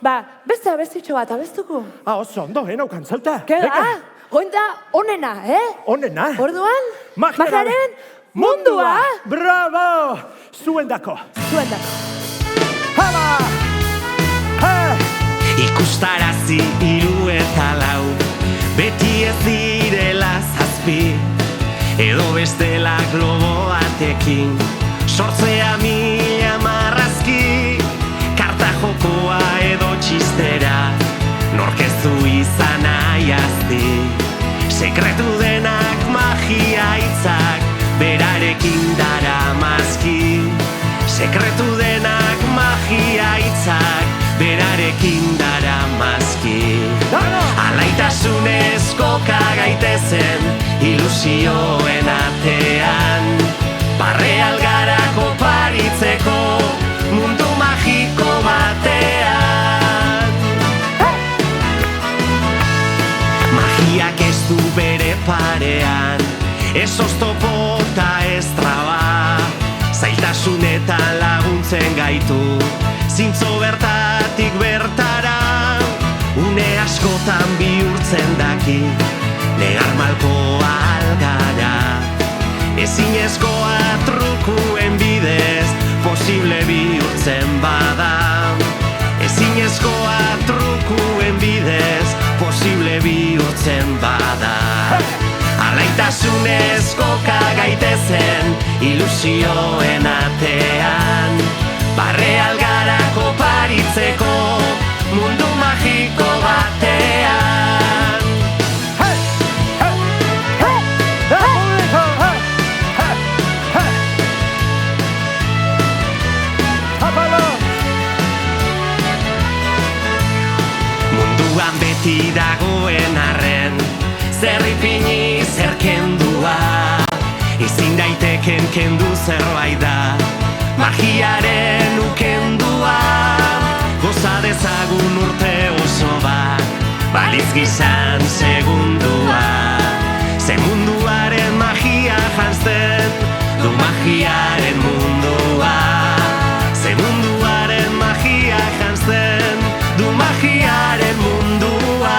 Speaker 2: ba, beste abestitxo bat abestuko.
Speaker 4: Ah, oso ondo, naukan zauta.
Speaker 2: Ke da? Oin da onena,
Speaker 4: Onena.
Speaker 2: Orduan,
Speaker 4: Magiaren
Speaker 2: magiaren mundua.
Speaker 4: Bravo! Zuen dako.
Speaker 2: Zuen da.
Speaker 4: Hala!
Speaker 6: Ikustarazi 3 eta 4, beti ez direla 7, edo bestela globo batekin, sortzea 1000 marrazki, karta jokoa edo txistera, nork ez du izan nahi azti, sekretu denak magia hitzak, berarekin dara mazki, sekretu denak magia hitzak, berarekin dara mazki. Alaitasunez koka gaitezen ilusioen atean, barre algarako paritzeko mundu magiko batean. Magiak ez du bere parean, ez oztopo eta ez traba, zailtasunetan laguntzen gaitu, zintzo bertatik bertara, une askotan bihurtzen daki, negar malkoa algara. Ezinezkoa trukuen bidez, posible bihurtzen bada. Ezinezkoa trukuen bidez, posible bihurtzen bada. Alaitasunez koka gaitezen ilusioen atean, barre algarako paritzeko mundu magiko batean. Munduan beti dagoen arren, zer ipini zer kendua, ezin daiteken kendu zerbait da, magiaren ukendua. Goza dezagun urte oso bat, baliz gizan segundua, ze munduaren magia janzten du magiaren mundua, ze munduaren magia janzten du magiaren mundua.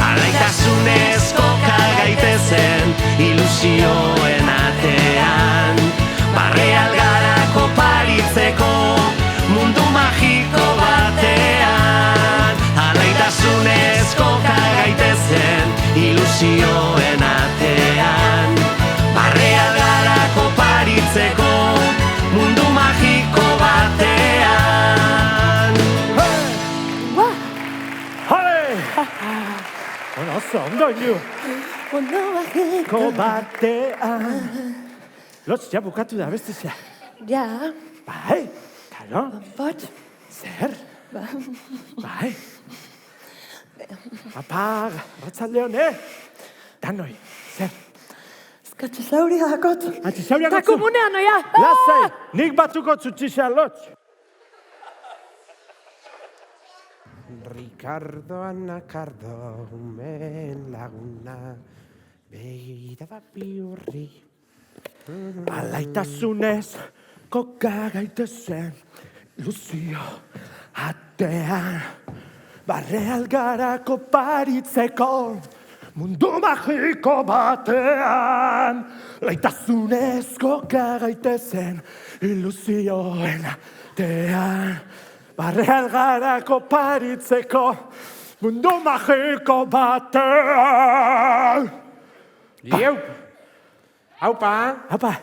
Speaker 6: Alaitasunez koka gaitezen ilusioen atean, barre algarako paritzeko mundu magiko batean. Alaitasunez koka gaitezen ilusioen atean, barre algarako
Speaker 4: Oso, ondo inu.
Speaker 2: Ondo bajeko.
Speaker 4: Ko batean. Lotz, ja bukatu da, beste zea.
Speaker 2: Ja,
Speaker 4: Bai, karo.
Speaker 2: Pots.
Speaker 4: Zer? Bai. Papa, ratzaldeon, Danoi, zer?
Speaker 2: Eskatxezauria dakot.
Speaker 4: Atxizauria
Speaker 2: Ta
Speaker 4: gotzu?
Speaker 2: komunean, oia.
Speaker 4: Lasai, nik batuko zutxisa, Lotz.
Speaker 1: Ricardo Anacardo, umen laguna, begira da biurri.
Speaker 4: Alaitasunez, koka gaitezen, ilusio, atean, barre algarako paritzeko, mundu magiko batean. Laitasunez, koka gaitezen, ilusioen atean, barre algarako paritzeko, mundu magiko batean.
Speaker 1: Ieu! Haupa!
Speaker 4: Apa,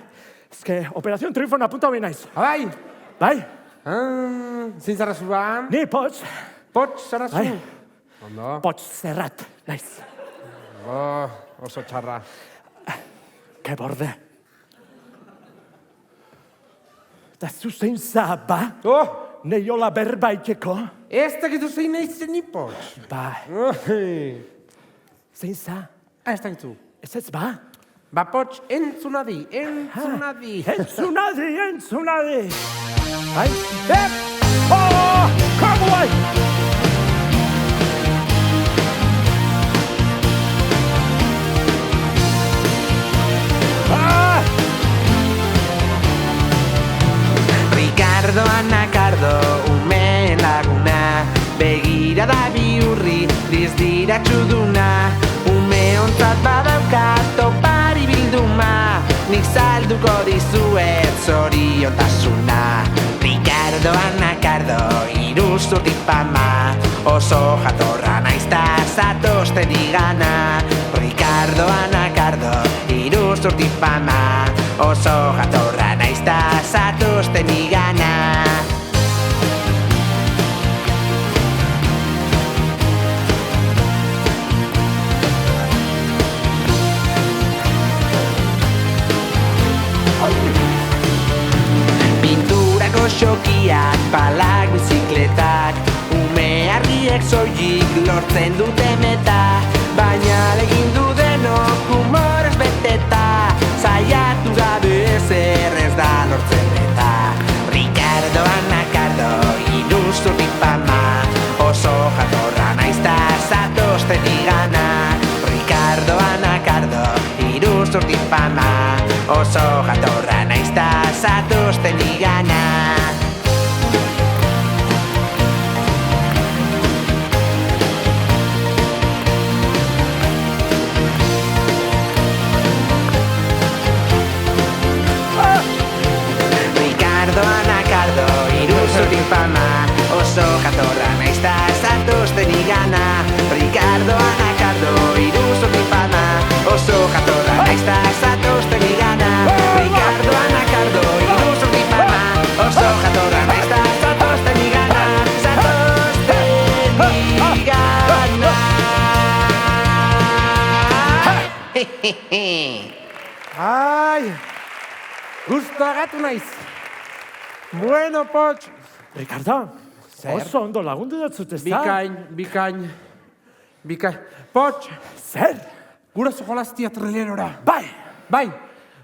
Speaker 4: eske, Operación Triunfon apunta hori naiz.
Speaker 1: Bai!
Speaker 4: Bai,
Speaker 1: Zin zara zua?
Speaker 4: ni pots,
Speaker 1: Pots zara zu?
Speaker 4: Bai.
Speaker 1: Ondo.
Speaker 4: pots zerrat, naiz.
Speaker 1: Oso txarra.
Speaker 4: Ke borde. Da zu zein zaba, neiola berbaikeko.
Speaker 1: Ez dakitu zein nahi zen ni pots.
Speaker 4: Bai, zein za,
Speaker 1: Ez dakitu.
Speaker 4: ez ba?
Speaker 1: Ba pots entzunadi, entzunadi.
Speaker 4: Entzunadi. Bai, kamu bai!
Speaker 6: Ricardo Anacardo, ume laguna, begira da biurri, dizdira txuduna, ume ontzat badauka topari bilduma, nik salduko dizuet zoriontasuna. Ricardo Anacardo, iruzurtik pama, oso jatorra naizta zatozten igana. Ricardo Anacardo, iruzurtik pama, oso jatorra naizta zatozten igana. Pinturako xokiak, palak, bizikletak, ume argiek soilik lortzen dute meta, baina legin du denok humorez beteta, saiatu gabe ezer ez da lortzen eta. Ricardo Anacardo, iruzurtik pama, oso jatorra naizta zatozten igana. Ricardo Anacardo, iruzurtik pama, oso jatorra naizta zatozten igana. Ricardo Anacardo, iruzurtik pama, oso jatorra naizta zatozten igana. Ricardo Anacardo, iruzurtik pama, oso jatorra naizta zatozten igana. Ricardo Anacardo, iruzurtik pama, oso jatorra naizta zatozten igana. Zatozten igana.
Speaker 1: Ai! Gustagatu naiz. Bueno, pots.
Speaker 4: Ricardo,
Speaker 1: Zer?
Speaker 4: oso ondo lagundu dutzut, ez da?
Speaker 1: Bikain. Pots,
Speaker 4: Zer?
Speaker 1: guraso jolastia trilerora.
Speaker 4: Bai,
Speaker 1: Bai,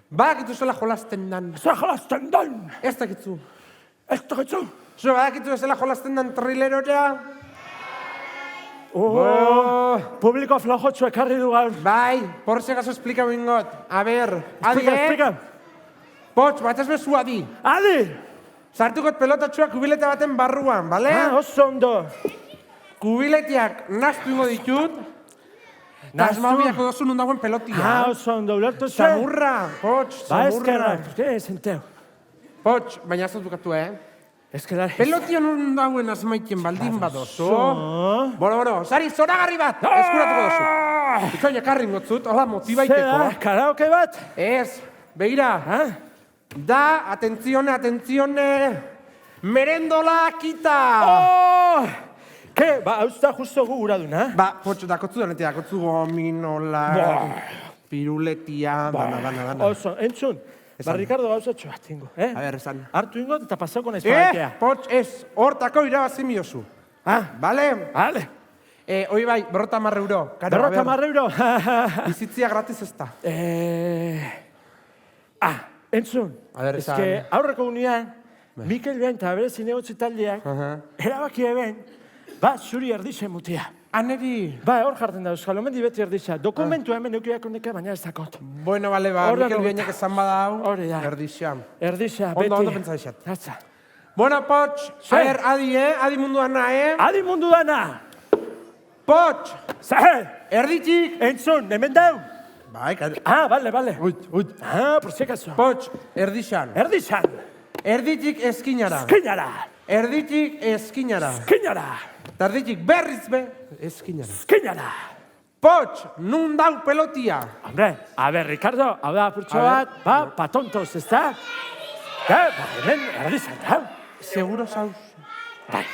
Speaker 1: badakitu zela jolasten dan.
Speaker 4: zer jolasten dan?
Speaker 1: Ez dakitzu.
Speaker 4: Ez dakitzu?
Speaker 1: Zo, badakitu zela jolasten dan trilerora.
Speaker 4: Publiko flojotxo ekarri du gaur.
Speaker 1: Bai, por si acaso explica bingot. A ver, adi,
Speaker 4: Explika.
Speaker 1: Pots, bat ez bezua di.
Speaker 4: Adi!
Speaker 1: Sartukot pelotatxoa kubilete baten barruan, bale?
Speaker 4: Oso ondo.
Speaker 1: Kubiletiak nastu ingo ditut.
Speaker 4: Nahastu?
Speaker 1: Tasmabiako dozu nun dagoen pelotia.
Speaker 4: Oso ondo, ulertu ze?
Speaker 1: Samurra, Pots,
Speaker 4: Ba,
Speaker 1: samurra.
Speaker 4: eskerrak. Zenteu.
Speaker 1: Pots, baina ez dut bukatu,
Speaker 4: Eskerrak.
Speaker 1: Pelotia nun dagoen asmaiten baldin badozu.
Speaker 4: Zo.
Speaker 1: Boro, sari, zoragarri bat, eskuratuko dozu. Ikoin ekarri ingotzut, hola, motibaiteko.
Speaker 4: Zera, karaoke bat?
Speaker 1: Ez, begira, da, atentzione, merendola kita.
Speaker 4: Ke, ba, hau da justo gu gura duna.
Speaker 1: Ba, potxo, dakotzu denetik, dakotzu gominola, piruletia, dana.
Speaker 4: Oso, entzun. Ba, Ricardo gauzatxo bat ingo,
Speaker 1: A ber, esan.
Speaker 4: Hartu ingo eta pasauko naiz pagatea.
Speaker 1: Potx, ez, hortako irabazi miozu. Bale?
Speaker 4: Vale.
Speaker 1: Hoi bai, berrota €100.
Speaker 4: Berrota €100.
Speaker 1: Bizitzia gratis ez da.
Speaker 4: Entzun.
Speaker 1: A ber, esan.
Speaker 4: Ez que aurreko unian, Mikel Behan eta bere zinegotzi taldeak, erabaki eben, ba, zuri erdixen mutia.
Speaker 1: Aneri.
Speaker 4: Ba, hor jartzen da, Euskal Omendi beti erdixea. Dokumentu hemen eukiako neke, baina ez dakot.
Speaker 1: Bueno, bale, ba, Mikel Behanek esan badau.
Speaker 4: Hori da.
Speaker 1: Erdixan.
Speaker 4: Erdixea, beti.
Speaker 1: Ondo pentsa izat.
Speaker 4: Hatza.
Speaker 1: Bueno, Potx, a ber, adi, adi mundu dana,
Speaker 4: Adi mundu dana!
Speaker 1: Potx,
Speaker 4: Zahe!
Speaker 1: erditik.
Speaker 4: Entzun, hemen dau!
Speaker 1: Bai, kare.
Speaker 4: Vale.
Speaker 1: Uit.
Speaker 4: Por si acaso.
Speaker 1: Potx, erdixan.
Speaker 4: Erdixan!
Speaker 1: Erditik eskinara.
Speaker 4: Eskinara!
Speaker 1: Erditik eskinara.
Speaker 4: Eskinara!
Speaker 1: Ta erditik berriz be, eskinara.
Speaker 4: Eskinara!
Speaker 1: Potx, nun dau pelotia.
Speaker 4: Hombre, a ver, Ricardo, hau da apurtxo bat, pa tontos, ez da? Hemen, erdixan, hau.
Speaker 1: Seguro zauz.
Speaker 4: Bai.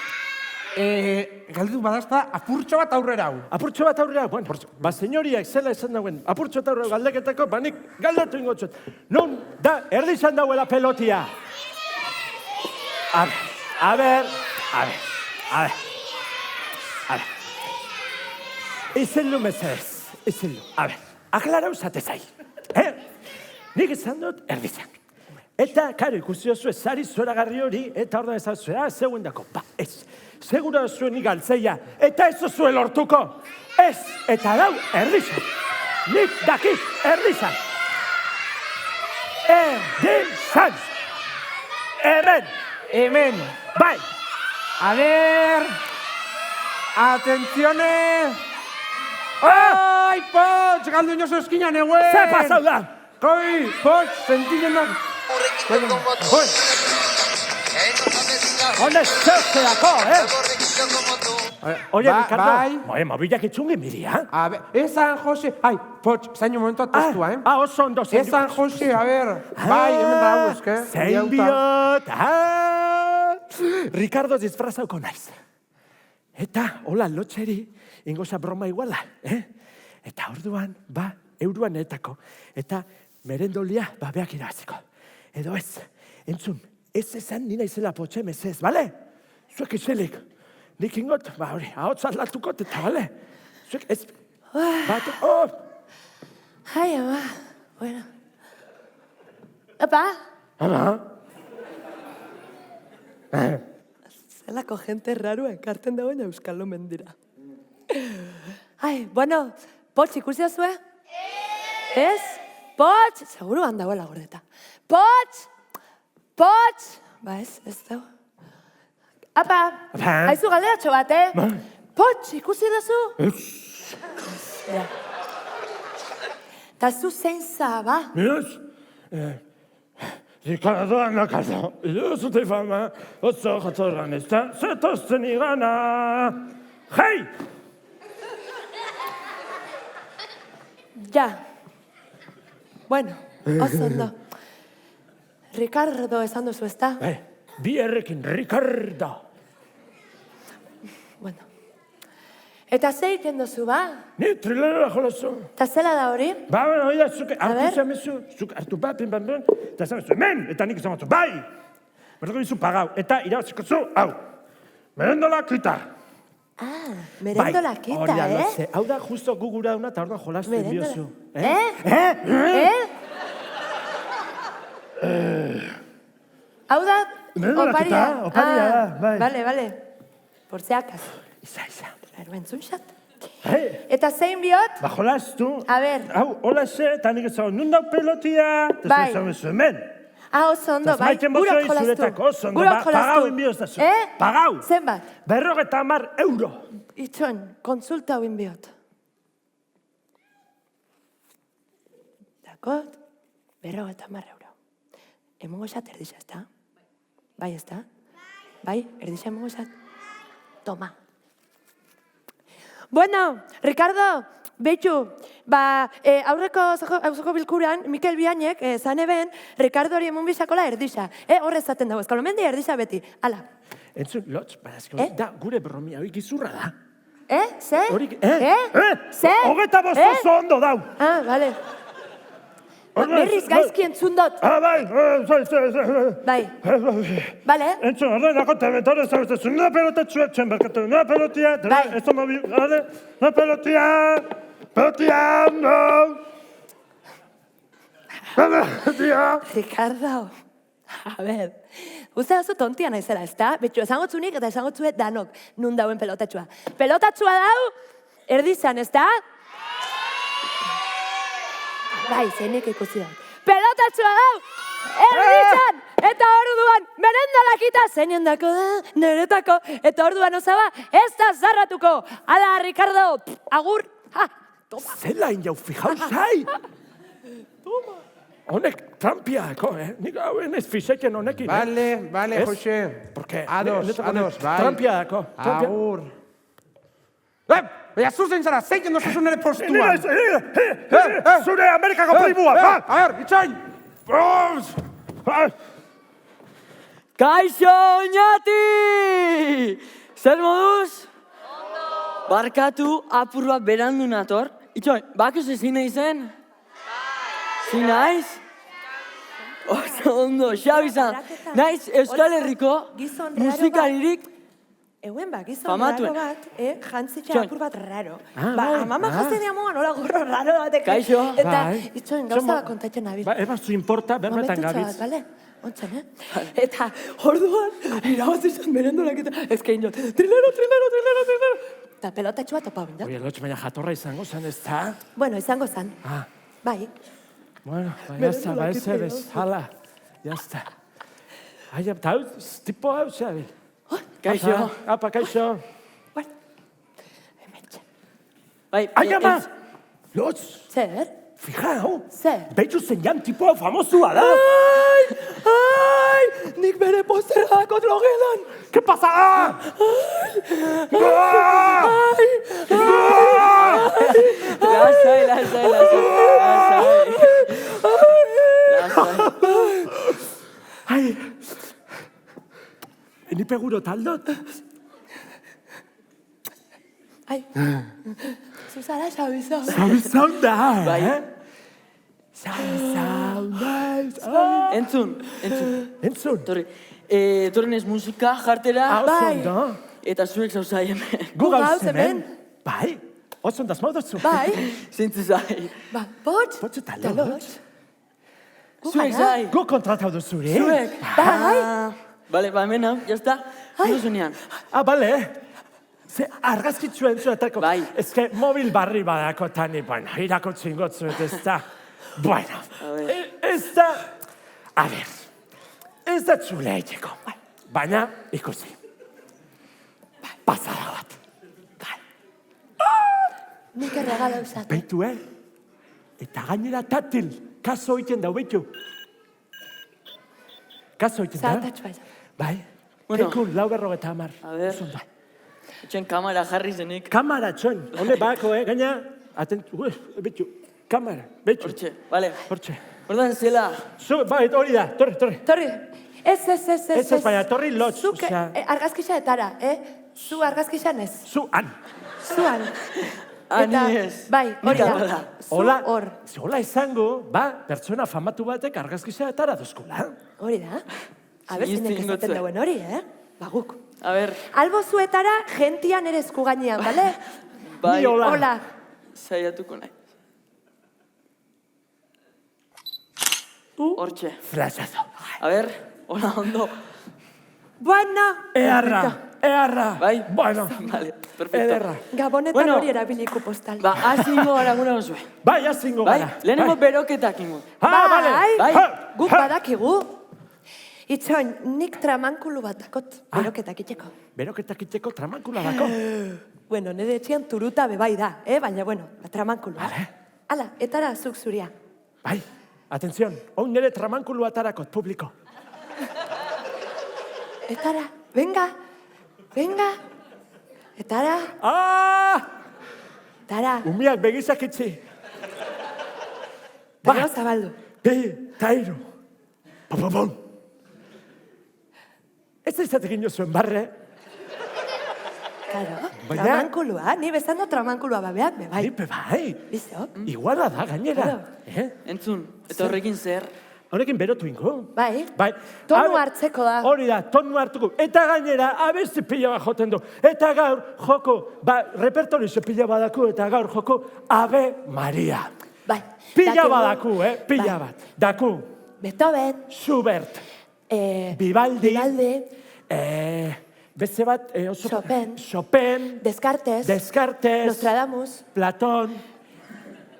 Speaker 1: Galdu badazta, apurtxo bat aurrera hau.
Speaker 4: Apurtxo bat aurrera, bueno, ba, senyoriak zela esan dauen, apurtxo bat aurrera galdeketako, ba, nik galdatu ingotxot. Non, da, erdixan dauela pelotia. A ver. Izen lu mesedez, izen lu. A ver, aklarau zatezai. Nik esan dut erdixan. Eta, karo, ikusi oso ezari zoragarri hori, eta ordan ezan zuera, zegoen dako, ba, ez. Segura zuen igaltzeia, eta ez zuen lortuko. Ez, eta dau, erdixan. Nik dakit, erdixan. Erdixan. Hemen. Bai.
Speaker 1: A ver. Atentzione. Ai, Potx, galdu inozo eskinan eguen.
Speaker 4: Ze pasau da?
Speaker 1: Koi, Potx, sentilenak.
Speaker 4: Honez, zeuzerako, Oye, Ricardo.
Speaker 1: Bai.
Speaker 4: Moe, mobilak itxungin biri,
Speaker 1: A ver, esan Jose. Ai, Potx, zaino momentu atestua,
Speaker 4: Oso ondo, zein
Speaker 1: Esan Jose, a ver. Bai, hemen da hau, eske.
Speaker 4: Zein biot, Ricardo disfrazauko naiz. Eta, hola, lotxeri, ingoza broma iguala, Eta orduan, ba, euroan etako. Eta merendolia, ba, beak irabaziko. Edo ez, entzun, ez esan nina izela potxe mesez, bale? Zuek izelik. Nik ingot, ba, hori, ahotz atlatuko, eta, bale? Zuek ez... Bat,
Speaker 2: Ai, ama, bueno. Apa? Zelako gente rarua ekarten dagoen Euskal Omendira. Ai, bueno, Potx ikusi zue? Ez? Potx, seguru handagoela gordeta. Potx! Ba ez dago. Apa, haizu galderatxo bat, Potx, ikusi dazu? Ja. Ta zu zein zaba?
Speaker 4: Miruz, Ricardo anakardo, zute fama, oso jatorran ez da, zetozen igana. Hei!
Speaker 2: Ja. Bueno, oso ondo. Ricardo esan duzu, ez da?
Speaker 4: Bi errekin, Ricardo.
Speaker 2: Bueno. Eta ze egiten duzu, ba?
Speaker 4: Ni trilera jolazu.
Speaker 2: Ta zela da hori?
Speaker 4: Ba, oida, zuke
Speaker 2: A
Speaker 4: hartu
Speaker 2: ver.
Speaker 4: zamezu, zuke hartu bat, eta zamezu, hemen, eta nik izan batu, bai! Bertako dizu pagau, eta irabaziko zu, hau. Merendola kita.
Speaker 2: Merendola kita,
Speaker 4: Hau da justo gu gura duna, eta hor da jolastu biozu.
Speaker 2: Hau da,
Speaker 4: Merendola kita, oparia da, bai.
Speaker 2: Vale. Por si acaso.
Speaker 4: Iza.
Speaker 2: Pero entzunxat.
Speaker 4: Hei,
Speaker 2: Eta zein biot?
Speaker 4: ba jolastu.
Speaker 2: A ber.
Speaker 4: Hau, hola ze, eta nik ezagun, nun dau pelotia, eta
Speaker 2: Bai.
Speaker 4: zamezu hemen.
Speaker 2: Oso ondo,
Speaker 4: Tas
Speaker 2: bai.
Speaker 4: maiten bozoi
Speaker 2: Gurok jolastu.
Speaker 4: zuretako, oso ondo,
Speaker 2: Gurok
Speaker 4: ba,
Speaker 2: jolastu.
Speaker 4: pagau enbioz da zu. Pagau.
Speaker 2: Zenbat?
Speaker 4: 50 euro.
Speaker 2: Itxon, konsulta hau inbiot. Dakot, 50 euro. Emongo esat erdixa, ez da? Bai, ez da? Bai, erdixa emongo esat? Toma. Bueno, Ricardo, betxu, aurreko bilkuran, Mikel Bianek, zan eben, Ricardo hori emun bisakola erdisa. Horre zaten dago, Euskalomendi erdisa beti. Hala.
Speaker 4: Entzun, lotz, barazko, da, gure bromia, hori gizurra da.
Speaker 2: Ze? Ze?
Speaker 4: Hogeta bostozo ondo dau.
Speaker 2: Bale. Berriz gaizki entzun dut.
Speaker 4: Bai,
Speaker 2: Bai. Bale?
Speaker 4: entzun, ordenako tementore zabetezu, una pelotatxua txuen berkatu, una pelotia,
Speaker 2: Bai.
Speaker 4: esto mobi, una pelotia, no. Pelotia.
Speaker 2: Ricardo, a ber, uste dazu tontia naizela, ezta? Betxo, esangotzunik eta esangotzuet danok nun dauen pelotatxua. Pelotatxua dau, erdizan, ezta? Bai, zeinek ikusi da. Pelotatxua dau, erdizan! Eta orduan, merendalakita zeinen dako da, niretako. Eta orduan osaba, ez da zarratuko. Ala, Ricardo, agur. Ha, toma.
Speaker 4: Zelain jau fijau zai. Toma. Honek trampiako, Nik hauen ez fixeken honekin,
Speaker 1: Vale,
Speaker 4: Ez?
Speaker 1: Jose.
Speaker 4: Porque
Speaker 1: Ados, bai.
Speaker 4: trampiako.
Speaker 1: Agur. Baina zuzen zara, zeiken dozuzun ere postuan.
Speaker 4: Zure Amerikako primua,
Speaker 1: A ver, itxain!
Speaker 3: Kaixo, oñati! Zer moduz? Barkatu apur bat berandu nator. Itxoin, bakuz ezin nahi zen? Zin naiz? Oso ondo, Xabizan. Naiz Euskal Herriko
Speaker 2: Gizon raro
Speaker 3: musikaririk
Speaker 2: Euen gizon
Speaker 3: Famatuen.
Speaker 2: raro bat, jantzitxa
Speaker 3: Txon.
Speaker 2: apur bat raro.
Speaker 4: bai.
Speaker 2: Amama jazen diamoan, hola gorro raro batek.
Speaker 3: Kaixo.
Speaker 2: Eta,
Speaker 4: Bai.
Speaker 2: itxoen, gauza bat kontatzen nabil.
Speaker 4: Eba zu importa, berbetan
Speaker 2: Momentutxo
Speaker 4: gabitz.
Speaker 2: bat, bale? Ontzen, Eta, orduan, irabaz izan merendolak eta ezkein jot. Trilero. Eta pelotatxua topa bindot.
Speaker 4: Oie, lotx, baina jatorra izango zen ez da?
Speaker 2: Bueno, izango zan. Bai.
Speaker 4: Bueno, jazta, ba ez ebez, hala, jazta. Aia, eta hau, tipo hau zabil.
Speaker 3: Kaixo.
Speaker 4: Apa, kaixo.
Speaker 2: Bueno, hementxe.
Speaker 3: Bai,
Speaker 4: Aia, ma! Lotz,
Speaker 2: Zer?
Speaker 4: fijau,
Speaker 2: Zer?
Speaker 4: behitu zen jan tipo hau famosua da.
Speaker 2: Ai! Nik bere postera dakot logelan!
Speaker 4: ¿Qué pasa? ¡Ah!
Speaker 3: Lasai.
Speaker 4: Ai, ni peguro taldot.
Speaker 2: Ai, zuzara xabizan.
Speaker 4: Zabizan da,
Speaker 3: Bai.
Speaker 4: Zabizan da.
Speaker 3: Entzun.
Speaker 4: Entzun.
Speaker 3: Torren ez musika jartera.
Speaker 4: Oso ondo.
Speaker 3: Eta zuek zauzai hemen.
Speaker 4: Gu
Speaker 2: gauz
Speaker 4: gauz hemen.
Speaker 2: hemen.
Speaker 4: Bai, oso ondaz maudatzu.
Speaker 2: Bai,
Speaker 3: Zintzu zai.
Speaker 2: botx.
Speaker 4: Botx eta
Speaker 2: Eta
Speaker 4: lotx.
Speaker 2: lotx.
Speaker 3: Zuek zai.
Speaker 4: Gu kontratau duzuri.
Speaker 3: Zuek.
Speaker 2: Bai.
Speaker 3: Bale, ba hemen hau, jazta. Zuzunean.
Speaker 4: Bale. Ze argazkitzu entzuetako.
Speaker 3: Bai.
Speaker 4: Ez que mobil barri badako tani, bueno, irako txingotzuet ez da. Bueno, ez da... A ver, ez da txule eiteko. Baina, ikusi. Pasada bat.
Speaker 2: Nik erregala usat.
Speaker 4: Beitu, Eta gainera tatil, kaso egiten dau, beitu. Kaso egiten da.
Speaker 2: Zahatatxua izan.
Speaker 4: Bai.
Speaker 3: Bueno.
Speaker 4: Kekun, 950.
Speaker 3: A ver.
Speaker 4: Oso ondo.
Speaker 3: Etxen kamera jarri zenik.
Speaker 4: Kamara, txon. Hone bako, gaina. Beitu. Kamara, beitu.
Speaker 3: Hortxe, bale.
Speaker 4: Hortxe.
Speaker 3: Ordan zela.
Speaker 4: Bai, hori da, torri.
Speaker 2: Torri. Ez.
Speaker 4: Ez, baina torri lotz.
Speaker 2: Zuk argazkixa etara, Zu argazkixan ez.
Speaker 4: Zuan.
Speaker 2: Zuan.
Speaker 3: Ani ez.
Speaker 2: Bai, hori da.
Speaker 3: Nik abala.
Speaker 2: Zu
Speaker 4: Hola,
Speaker 2: hor.
Speaker 4: hola izango, pertsona famatu batek argazkisa etara dozkula.
Speaker 2: Hori da. Aber,
Speaker 3: Sinistu
Speaker 2: zeinek esaten
Speaker 3: ingotzue.
Speaker 2: dauen hori, Baguk.
Speaker 3: A ver,
Speaker 2: Albo zuetara, gentian ere esku gainean, bale?
Speaker 3: bai.
Speaker 4: Ni hola.
Speaker 2: Hola.
Speaker 3: Saiatuko nahi. Hortxe.
Speaker 4: Flashazo.
Speaker 3: A ver, hola ondo.
Speaker 2: Bueno.
Speaker 4: Earra.
Speaker 3: Bai?
Speaker 4: Bueno,
Speaker 3: Vale, perfecto.
Speaker 4: ederra.
Speaker 2: Gabonetan
Speaker 3: Bueno.
Speaker 2: hori erabiliko postal.
Speaker 3: Ba, azingo gara gure osue.
Speaker 4: Bai, azingo
Speaker 3: Bai,
Speaker 4: gara.
Speaker 3: lehenengo beroketak ingo.
Speaker 4: Bale.
Speaker 3: Bai.
Speaker 2: Guk badakigu. Itxoin, nik tramankulu bat dakot, beroketak itxeko.
Speaker 4: Beroketak itxeko tramankula dako.
Speaker 2: Bueno, nire etxean turuta bebai da, baina, bueno, tramankulu. Hala, etara zuk zuria.
Speaker 4: Bai, atenzion, hon nire tramankulu atarakot publiko.
Speaker 2: Etara, venga. Etara,
Speaker 4: Ah!
Speaker 2: etara.
Speaker 4: Umiak begizak itxi.
Speaker 2: Gero zabaldu.
Speaker 4: Bi, ta hiru. Pum. Ez izatekin zuen barre.
Speaker 2: Claro,
Speaker 4: Baina-
Speaker 2: tramankulua, ni bezando tramankulua babeak, bai.
Speaker 4: Ipe bai.
Speaker 2: Bizo?
Speaker 4: Iguala da, gainera.
Speaker 2: Claro.
Speaker 3: Entzun, eta horrekin zer?
Speaker 4: Honekin berotu ingo.
Speaker 2: Bai.
Speaker 4: Bai.
Speaker 2: Tonu
Speaker 4: Abe-
Speaker 2: hartzeko da.
Speaker 4: Hori da, tonu hartuko. Eta gainera, abesti pila bat joten du. Eta gaur joko, repertorio pila badaku, eta gaur joko Ave Maria.
Speaker 2: Bai.
Speaker 4: Pila
Speaker 2: Dakigu-
Speaker 4: badaku, pila
Speaker 2: Bai.
Speaker 4: bat. Daku,
Speaker 2: Beethoven,
Speaker 4: Schubert,
Speaker 2: Vivaldi,
Speaker 4: Vivaldi, beste bat, oso... Chopin, Descartes,
Speaker 2: Nostradamus,
Speaker 4: Platón,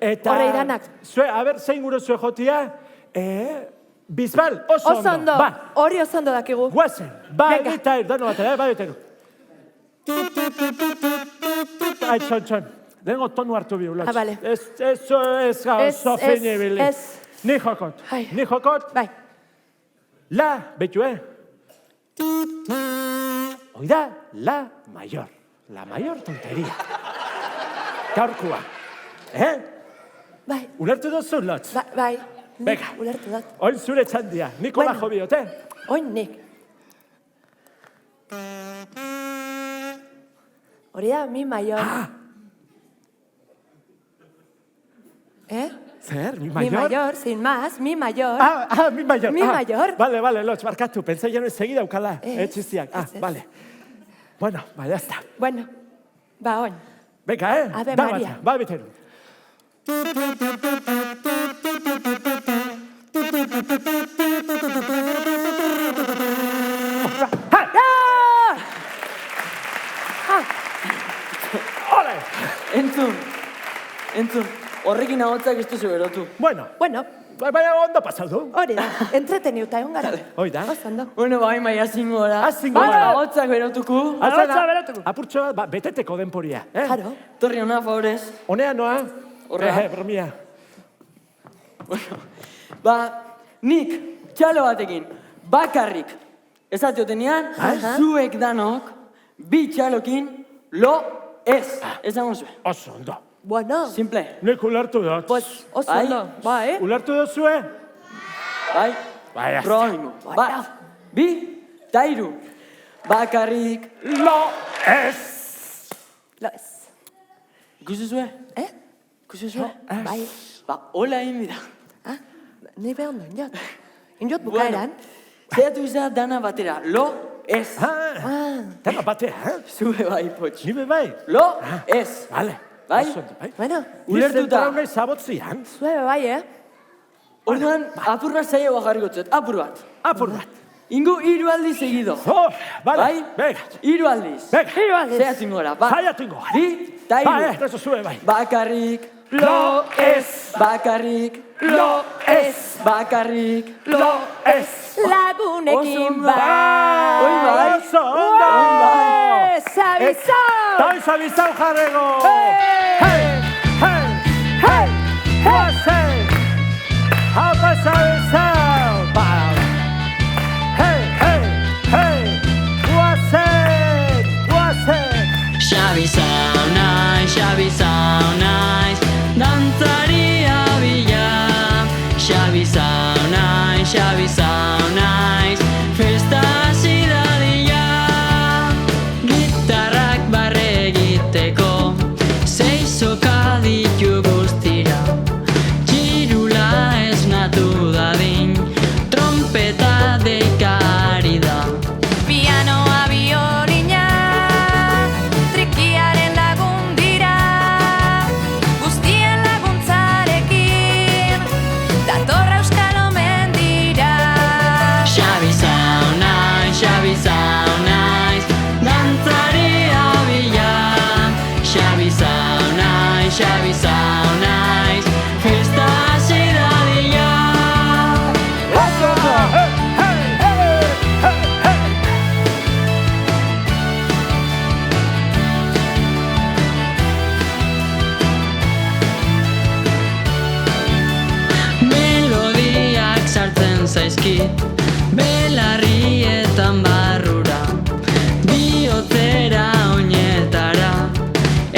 Speaker 4: eta...
Speaker 2: Horre iranak.
Speaker 4: Zue, zein gure zue jotia? Bisbal, oso ondo. Ba,
Speaker 2: hori oso ondo dakigu.
Speaker 4: guazen. Ba,
Speaker 2: Venga.
Speaker 4: egita dano batera, ba, egiteko. Ai, txon. Dengo tonu hartu bi, ulatz.
Speaker 2: Vale.
Speaker 4: Ez gauzo fini bili.
Speaker 2: ez.
Speaker 4: Ni jokot.
Speaker 2: Ai.
Speaker 4: Ni jokot.
Speaker 2: Bai.
Speaker 4: La, betu, Oida, la mayor. La mayor tonteria. Gaurkua.
Speaker 2: Bai.
Speaker 4: Ulertu duzu, lotz?
Speaker 2: Bai.
Speaker 4: Venga.
Speaker 2: Ulertu dut.
Speaker 4: Oin zure txandia. Nikola
Speaker 2: Bueno.
Speaker 4: jobiote.
Speaker 2: Oin nik. Hori da, mi mayor.
Speaker 4: Zer, mi
Speaker 2: Mi
Speaker 4: mayor?
Speaker 2: mayor, sin más, mi mayor.
Speaker 4: Mi mayor.
Speaker 2: Mi mayor.
Speaker 4: Vale, lotz, barkatu. Pensé ya no enseguida aukala. Txistiak.
Speaker 2: ez.
Speaker 4: Vale. Bueno, ya está.
Speaker 2: Bueno, ba, oin.
Speaker 4: Venga,
Speaker 2: Ave
Speaker 4: Da
Speaker 2: Maria.
Speaker 4: bata, ba, biteru. Ole!
Speaker 3: Entzun, horrekin ahotzak ez duzu berotu.
Speaker 4: Bueno,
Speaker 2: Bueno,
Speaker 4: baina ondo pasatu.
Speaker 2: hori da, entreteniuta egon gara.
Speaker 4: Hoi da.
Speaker 2: Oso ondo.
Speaker 3: Bueno, bai, maia zingora.
Speaker 4: Azingo gara.
Speaker 3: Ahotzak berotuko.
Speaker 2: Ahotsa berotuko.
Speaker 4: Apurtxo bat, beteteko denporia.
Speaker 2: Jaro.
Speaker 3: Torri hona, favorez.
Speaker 4: Honea noa?
Speaker 3: Horra.
Speaker 4: Bromia.
Speaker 3: Ba, nik, txalo batekin, bakarrik, esatiotenean, zuek danok, bi txalokin, lo ez. Esango zuen.
Speaker 4: Oso ondo.
Speaker 2: Bueno,
Speaker 3: Simple.
Speaker 4: Nik ulertu dut.
Speaker 2: pues oso
Speaker 3: Bai.
Speaker 2: ondo. Bai,
Speaker 4: Ulertu duzue?
Speaker 3: Bai?
Speaker 4: Bai, ez.
Speaker 3: Proba ingo. Bat, bi, ta hiru. Bakarrik,
Speaker 4: Lo ez.
Speaker 2: Lo ez.
Speaker 3: ikusi zue? Ikusi zue?
Speaker 2: Bai.
Speaker 3: Ba, hola egin dira.
Speaker 2: Ni behar ondo, inot. Inot bukaeran.
Speaker 3: Zeratu izan dana batera, lo ez.
Speaker 4: Tema batea,
Speaker 3: Zue bai, potx.
Speaker 4: Nibe bai.
Speaker 3: Lo ez.
Speaker 4: Vale.
Speaker 3: Bai?
Speaker 4: Oso ondo, bai.
Speaker 2: Bueno,
Speaker 3: Ulertuta.
Speaker 4: Ni zabotzian.
Speaker 2: zue bai,
Speaker 3: Orduan, apur bat zaila jarriko txot, apur bat.
Speaker 4: Apur bat.
Speaker 3: Ingo hiru aldiz seguido.
Speaker 4: Oh, vale.
Speaker 3: Bai?
Speaker 4: Venga.
Speaker 3: Hiru aldiz.
Speaker 4: Venga.
Speaker 2: Hiru aldiz.
Speaker 3: Zeratzen gora. Bat,
Speaker 4: Zaiatu ingo gara.
Speaker 3: bi, ta hiru.
Speaker 4: Bai, ez zue bai.
Speaker 3: Bakarrik,
Speaker 4: Lo ez.
Speaker 3: bakarrik,
Speaker 4: Lo ez.
Speaker 3: bakarrik.
Speaker 4: Lo ez.
Speaker 2: Lagunekin
Speaker 3: Oso
Speaker 2: bai.
Speaker 3: Oi, bai.
Speaker 4: Oso ondo.
Speaker 2: Zabizau!
Speaker 4: Taiz abizau jarrego. Hey! Guazen! Haupa zabizau! Hey! Guazen!
Speaker 7: Xabi zaunaiz, dantzari abila. Xabi zaunaiz, festa hasi dadila. Gitarrak barre egiteko, zeizoka ditu guztira. Txirula esnatu dadin, trompeta deikari da.
Speaker 5: Pianoa biolina, trikiaren lagun dira, guztien laguntzarekin, datorra euskal omen dira.
Speaker 7: Xabi zaunaiz, dantzari abila. Xabi zaunaiz, festa hasi dadila.
Speaker 4: Oso ondo! Hey!
Speaker 7: Melodiak sartzen zaizkit, belarrietan barrura, bihotzera oinetara,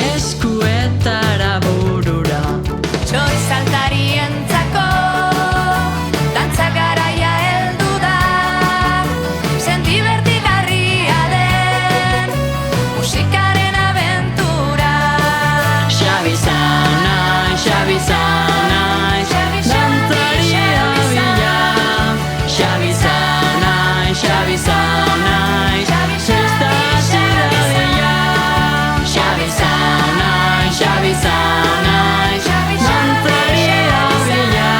Speaker 7: eskuetara burura.
Speaker 5: Txoi saltarientzako
Speaker 7: Xabi zau naiz, Xabi zau naiz, festa hasi dadila. Xabi zau naiz, Xabi zau naiz, dantzari daubila.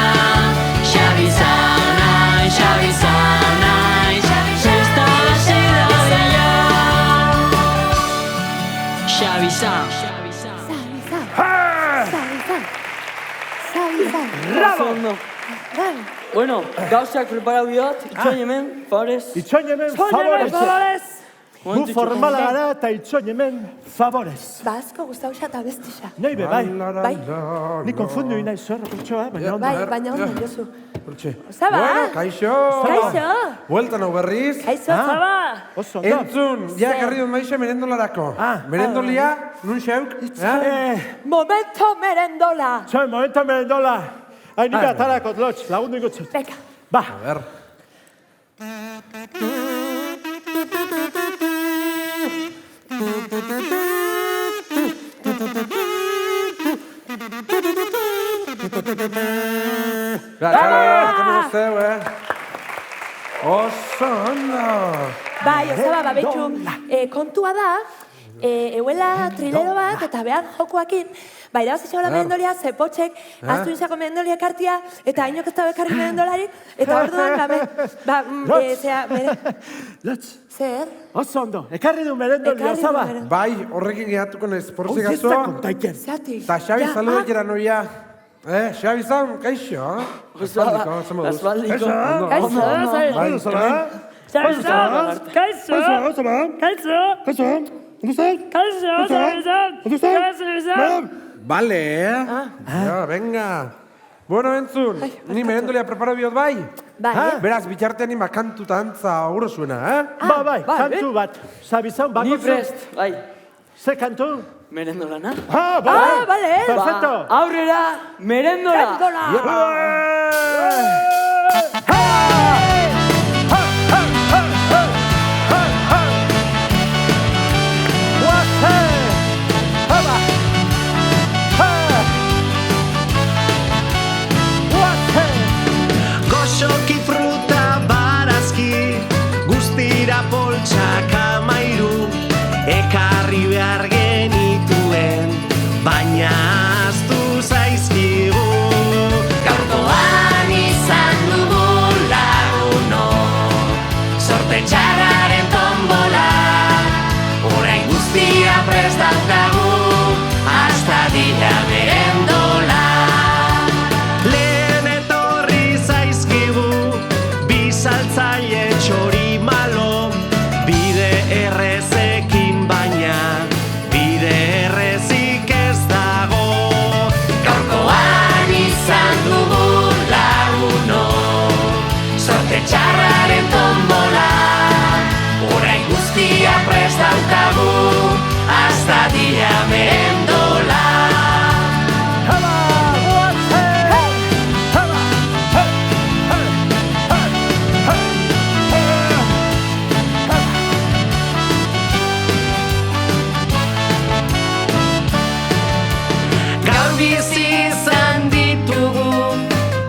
Speaker 7: Xabi zau naiz, Xabi zau naiz, festa hasi dadila. Xabi zau.
Speaker 3: Oso ondo. Bueno, gauzak preparau diot, itxoin hemen, favorez.
Speaker 4: Itxoin hemen, favorez. Gu
Speaker 3: Momentutxo.
Speaker 4: formala gara eta itxoin hemen, favorez.
Speaker 2: Ba, asko gustau xa eta bestixa.
Speaker 4: Nei be, bai.
Speaker 2: Bai.
Speaker 4: Ni konfundu inai zer, kurtsoa, baina ondo.
Speaker 2: Bai, baina ondo, Josu.
Speaker 1: Hortxe.
Speaker 2: Osaba.
Speaker 1: Bueno, kaixo.
Speaker 2: Kaixo.
Speaker 1: Bueltan hau berriz.
Speaker 2: Kaixo, Osaba.
Speaker 4: Oso ondo.
Speaker 1: Entzun, ja ekarri dut maixe merendolarako. Merendolia, nun xeuk?
Speaker 2: Momento merendola.
Speaker 4: Txoin, momento merendola. Hain nik atarakot, lotx, lagundu ingotzut.
Speaker 2: Beka.
Speaker 4: Ba,
Speaker 1: A ver. Oso ondo.
Speaker 2: Bai, Osaba, babetxu, kontua da, euela trilero bat, eta behar jokuakin, ba, irabazi xaula merendolia, zepotxek, aztu inzako merendolia kartia, eta hainok ez da bekarri merendolari, eta orduan,
Speaker 4: lotx,
Speaker 2: zer?
Speaker 4: oso ondo. Ekarri du merendolia,
Speaker 2: Ekarri du
Speaker 4: zaba.
Speaker 2: merendolia.
Speaker 1: Bai, horrekin gehatuko nez, porzi
Speaker 4: Hau
Speaker 1: gazo.
Speaker 4: zesta kontaiken.
Speaker 2: Zeatik.
Speaker 1: Ta Xabi saludek eran noia. Xabi zaun, kaixo. Aspaldiko, zemo duz.
Speaker 3: Aspaldiko.
Speaker 2: Kaixo,
Speaker 1: Bai, Vale, Ja, venga. Bueno, entzun, ni merendolia preparo biot bai?
Speaker 2: Bai,
Speaker 1: Beraz, bitartean ni makantu tantza oro zuena,
Speaker 4: Ba, bai, kantu bat. Zabizan,
Speaker 3: Ni
Speaker 4: bakotzu.
Speaker 3: prest, bai.
Speaker 4: Ze kantu?
Speaker 3: Merendolana.
Speaker 4: Ah, bai.
Speaker 2: bale.
Speaker 4: Perfecto.
Speaker 3: Ba, aurrera, merendola.
Speaker 2: Merendola.
Speaker 6: Goxoki fruta barazki, guztira poltsak amairu, ekarri behar genituen, baina aztu zaizkigu. Gaurkoan izan dugu laguno, sorte txarraren tombola, orain guztia prest daukagu, hasta dira merendola. Lehen etorri zaizkigu, bizaltzaile txori malo, bide errezekin baina, bide errezik ez dago. Gaurkoan izan dugu laguno, sorte txarraren tombola, orain guztia prest daukagu, hasta dira merendola. Gaur bizi izan ditugu,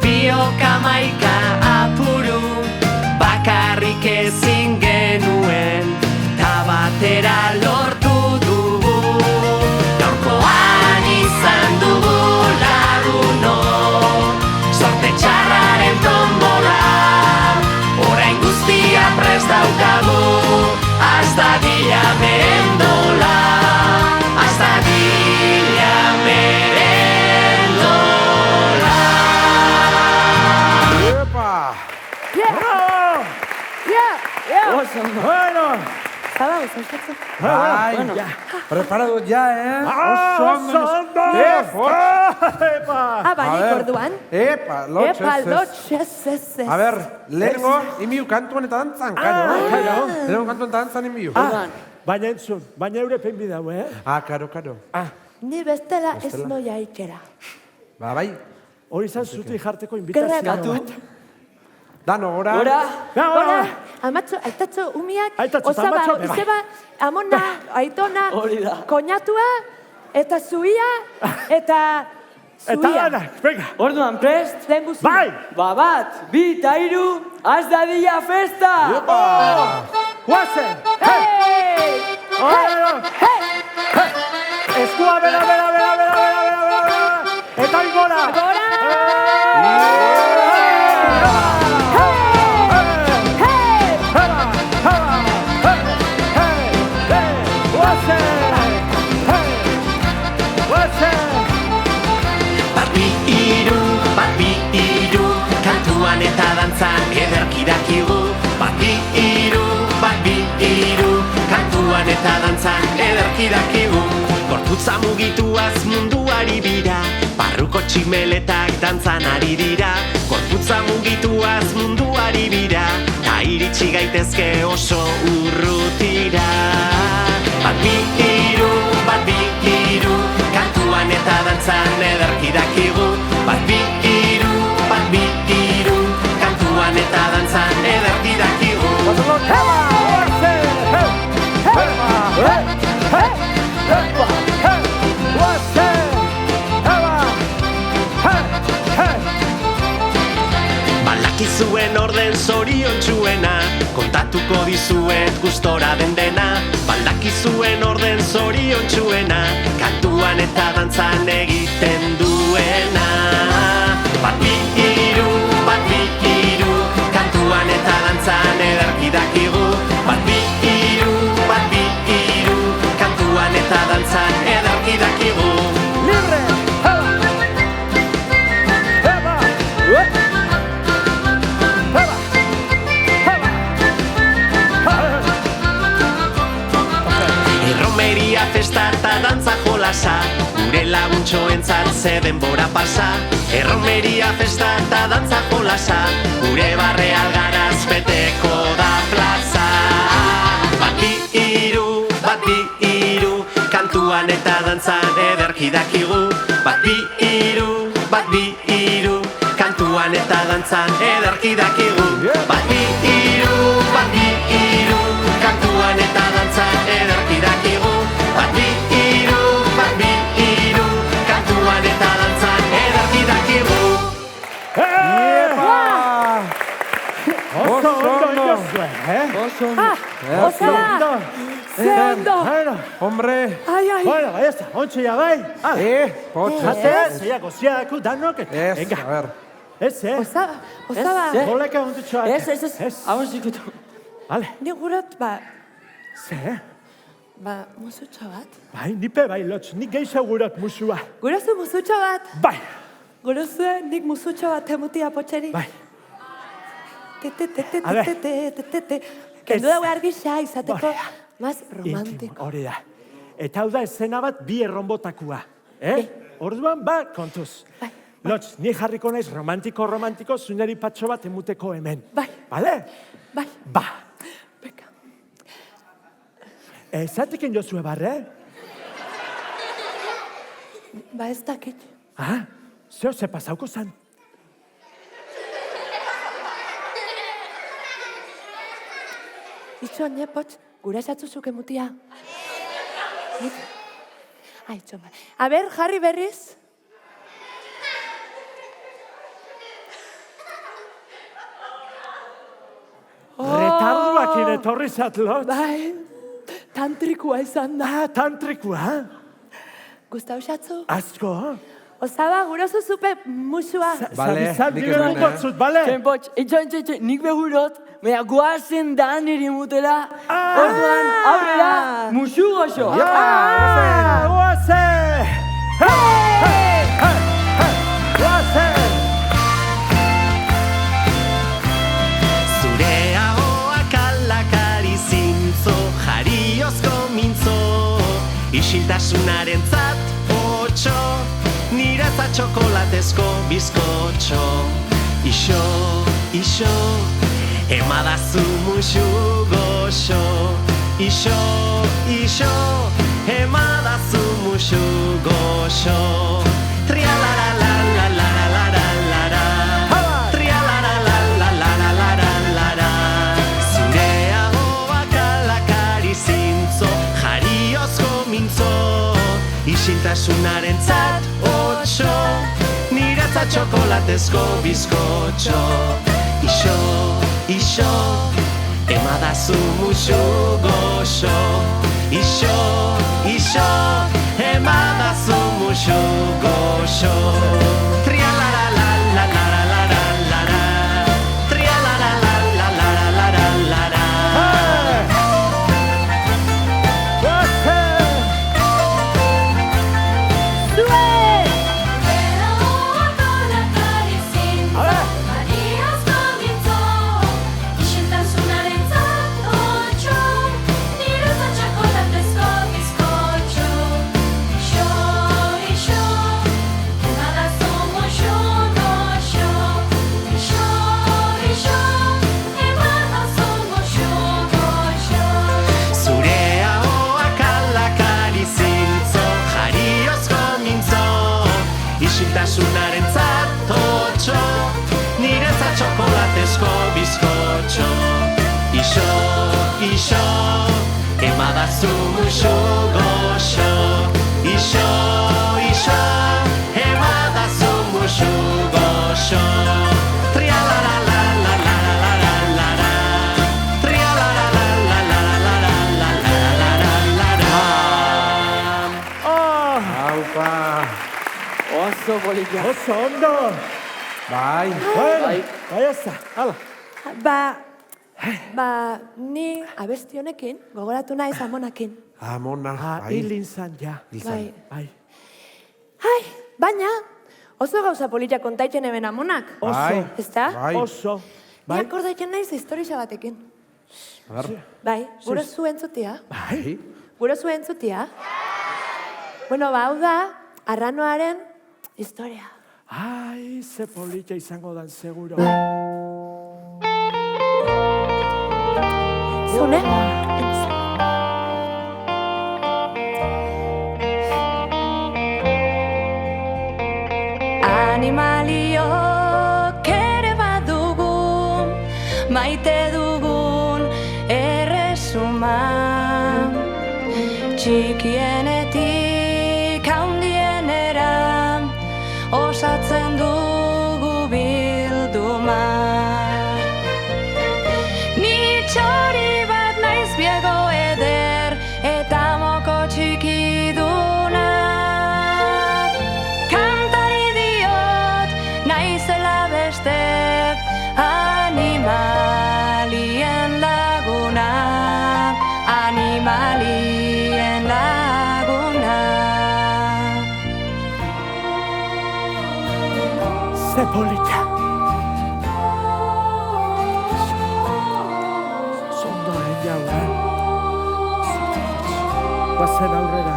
Speaker 6: biok hamaika apuru, bakarrik ezin genuen, ta batera lortu dugu. Gaurkoan izan dugu laguno, sorte txarraren tombola, orain guztia prest daukagu, hasta dira merendola, hasta dira merendola.
Speaker 1: Epa!
Speaker 3: Oso ondo.
Speaker 4: Bueno.
Speaker 2: Osaba, gustau
Speaker 1: Bai,
Speaker 3: Bueno.
Speaker 1: prepara dut ja,
Speaker 4: Oso ondo. Epa.
Speaker 2: Bai, orduan.
Speaker 1: Epa, lotx,
Speaker 2: Epa,
Speaker 1: ez.
Speaker 2: lotx, ez.
Speaker 1: A ber, lehenengo, inbiu kantuan eta dantzan, karo. Lehenengo kantuan eta dantzan inbiu.
Speaker 3: Orduan,
Speaker 4: Baina entzun, baina eurepen bidau,
Speaker 1: Karo.
Speaker 2: Ni bestela ez noia ikera.
Speaker 1: Ba, bai.
Speaker 4: Hori izan zuti jarteko invitazioa
Speaker 2: Gerratu.
Speaker 4: bat.
Speaker 1: Dano, ora.
Speaker 3: ora,
Speaker 2: Hora, amatxo, aitatxo, umiak,
Speaker 4: Aitatxo,
Speaker 2: osaba,
Speaker 4: amatxo, bai.
Speaker 2: izeba, amona, aitona,
Speaker 3: Hori da.
Speaker 2: koñatua, eta zuia, eta
Speaker 4: Eta
Speaker 2: Zuia.
Speaker 4: lanak, venga.
Speaker 3: Orduan, prest?
Speaker 2: Lehen guzu.
Speaker 4: Bai!
Speaker 3: Ba bat, bi eta hiru, az dadila festa!
Speaker 4: Guazen!
Speaker 2: Hey! Hey!
Speaker 4: Eskua bera! Eta igora!
Speaker 2: Gora!
Speaker 6: Bat bi hiru, kantuan eta dantzan ederki dakigu. Bat bi hiru, kantuan eta dantzan ederki dakigu. Gorputza mugituaz munduari bira, barruko tximeletak dantzan ari dira. Gorputza mugituaz munduari bira, ta iritsi gaitezke oso urrutira. Bat bi hiru, kantuan eta dantzan ederki dakigu. Bat bi hiru, kantuan eta dantzan ederki dakigu. Balakizuen orden zoriontsuena, kontatuko dizuet gustora den dena. Balakizuen orden zoriontsuena, kantuan eta dantzan egiten duena. Bat bi hiru, kantuan eta dantzan ederki dakigu. Bat bi hiru, kantuan eta dantzan ederki dakigu.
Speaker 4: Libre!
Speaker 6: Erromeria festa eta dantza jolasa, gure laguntxoentzat ze denbora pasa. Erromeria festa eta dantza jolasa, gure barre algaraz beteko da plaza. Bat bi hiru, kantuan eta dantzan ederki dakigu. Bat bi hiru, kantuan eta dantzan ederki dakigu. Bat bi hiru, kantuan eta dantzan ederki dakigu. Bat bi hiru, kantuan eta dantzan ederki dakigu.
Speaker 4: Oso ondo indozue,
Speaker 2: Osaba! Zendo!
Speaker 1: Hombre,
Speaker 2: Ai, ai!
Speaker 4: Bueno, ya está, ontsi ya bai.
Speaker 1: potxe.
Speaker 4: Jate, zeiako ziako danok.
Speaker 1: Ez,
Speaker 4: Venga.
Speaker 1: a ver.
Speaker 2: Osaba!
Speaker 3: Ez.
Speaker 4: Boleka ondutxoa.
Speaker 3: Ez, hau zikutu.
Speaker 4: Vale.
Speaker 2: Ni gurot,
Speaker 4: Ze?
Speaker 2: musutxo bat.
Speaker 4: Bai, nipe bai lotx, nik geisha gurot musua.
Speaker 2: Gurozu musutxo bat.
Speaker 4: Bai,
Speaker 2: Gurozu nik musutxo bat emutia potxeri.
Speaker 4: bai.
Speaker 2: Te.
Speaker 4: A ver.
Speaker 2: Kendu dago argisa izateko, más
Speaker 4: Intimo,
Speaker 2: romantiko.
Speaker 4: hori da. Eta hau da escena bat bi erronbotakua. Orduan, kontuz.
Speaker 2: Bai.
Speaker 4: Lotx, ni jarriko naiz romantiko, zuneri patxo bat emuteko hemen.
Speaker 2: Bai.
Speaker 4: Bale?
Speaker 2: Bai,
Speaker 4: Ba.
Speaker 2: beka.
Speaker 4: Zatekin jozue barre?
Speaker 2: Ba ez dakit.
Speaker 4: Zeo, ze pasauko zan?
Speaker 2: Itxo, nepotx, gura esatzuzuk emutia. Itxo, ba. A ber, jarri berriz.
Speaker 4: Retarduakin etorri zat, Lotx.
Speaker 2: Bai, tantrikua izan da.
Speaker 4: Tantrikua,
Speaker 2: Gustau xatzu?
Speaker 4: asko.
Speaker 2: Osaba, gurozu zupe musua.
Speaker 1: Vale,
Speaker 4: Zabizan
Speaker 1: nik
Speaker 4: dire
Speaker 1: ez dut,
Speaker 4: gutotzut, bale?
Speaker 3: Txenpotx, itxo, nik behurot, baina goazen da niri mutela. Orduan, aurrera, musu goxo.
Speaker 4: Guaze! Guaze!
Speaker 6: Zure ahoak alakari zintzo, jariozko mintzo, isiltasunaren zat otxo, niretzat txokolatezko bizkotxo. Ixo, emadazu musu goxo. Ixo, emadazu musu goxo. Trialaralalalalalalala. Trialaralalalalalalala. Zure ahoak alakari zintzo, jariozko mintzo, isiltasunaren zat otxo. txokolatezko bizkotxo. Ixo, ixo, emadazu musu goxo. Ixo, ixo, emadazu musu goxo. Trialaralalalalalalala, trialaralalalalalalala. Isiltasunaren zatotxo, niretzat txokolatezko bizkotxo. Ixo, ixo, emadazu musu goxo. Ixo, ixo, emadazu musu goxo. Trialaralalalalalalala, trialaralalalalalalala.
Speaker 1: Aupa.
Speaker 3: Oso polita.
Speaker 4: Oso ondo.
Speaker 1: Bai.
Speaker 4: Bueno,
Speaker 3: Bai.
Speaker 4: bai ez da, hala.
Speaker 2: Ni abesti honekin, gogoratu naiz amonakin.
Speaker 1: Amona, bai.
Speaker 4: Hilin zan, ja.
Speaker 2: Bai.
Speaker 4: Bai.
Speaker 2: Ai, baina, oso gauza polita kontaitzen hemen amonak.
Speaker 1: Bai.
Speaker 2: Ezta?
Speaker 1: Bai.
Speaker 4: Oso.
Speaker 2: Ni
Speaker 4: Bai.
Speaker 2: akordaitzen naiz historia batekin.
Speaker 1: A ver.
Speaker 2: Bai, gure zu entzutia.
Speaker 1: Bai.
Speaker 2: Gure zu entzutia. Bueno, hau da, arranoaren historia.
Speaker 4: Ai, ze polita izango dan seguro.
Speaker 2: Zune?
Speaker 5: Animaliok ere badugun, maite dugun erresuma. Txikienetik handienera, osatzen dugu bilduma. Ni txori bat naiz biego eder, eta moko txikiduna. Kantari diot, naizela beste, animalien laguna. Animalien laguna.
Speaker 4: Ze polita. Zondoen jau, Guazen aurrera.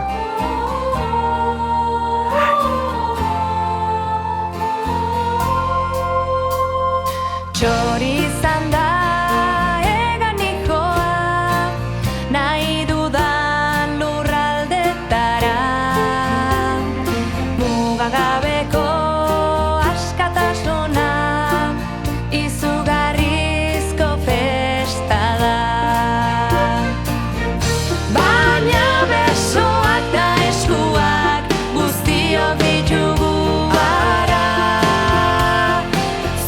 Speaker 5: Txori izan da eganik joa, nahi dudan lurraldetara. Mugagabeko askatasuna, izugarrizko festa da. Baina besoak da eskuak, guztiok ditugu gara.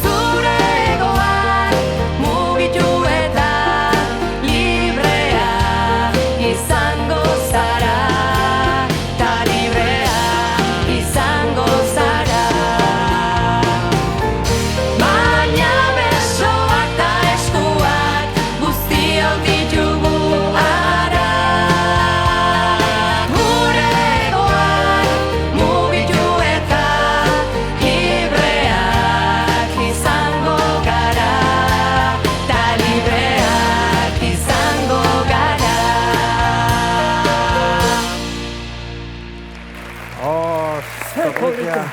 Speaker 5: Zure egoak mugitu eta librea izango zara. Ta librea izango zara. Baina besoak da eskuak, guztiok ditugu ara. Gure egoak mugitu eta libreak izango gara. Ta libreak izango gara.
Speaker 1: Oh,
Speaker 4: Ze polita.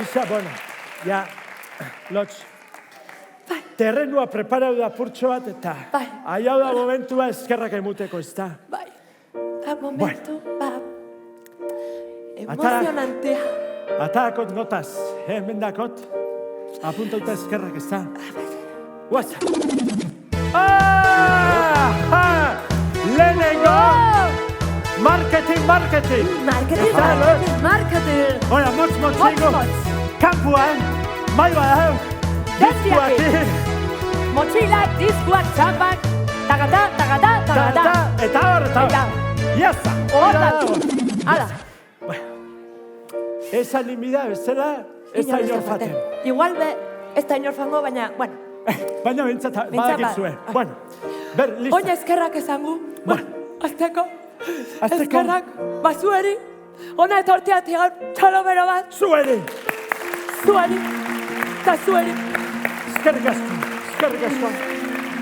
Speaker 4: Isa, bueno, ja, lotx. Terrenua preparau da purtxo bat eta
Speaker 2: Bai.
Speaker 4: haiau da momentua eskerrak emuteko, ez da?
Speaker 2: Bai, da momentu, emozionantea.
Speaker 4: Atakot gotaz, hemen dakot, apuntauta eskerrak, ez da? Guaza! Lehenengo, marketing marketing.
Speaker 2: Marketing.
Speaker 4: Oia, motz ingo. Kampuan, mai badau. Diskuakin.
Speaker 2: Motxilak, diskuak, txapak, tagata.
Speaker 4: Eta hor. Iasa.
Speaker 2: Hala.
Speaker 4: Esa nimida bezala, ez da inor faten.
Speaker 2: Igual ez da inor fango, baina, bueno.
Speaker 4: Baina bintzat badakizue. Bueno, ber, listo.
Speaker 2: Oina eskerrak esangu.
Speaker 4: Bueno.
Speaker 2: Azteko. Eskerrak, bazueri. Ona etortiat egon txalo bero bat.
Speaker 4: Zueri.
Speaker 2: Zueri. Eta zueri.
Speaker 4: Eskerrik asko.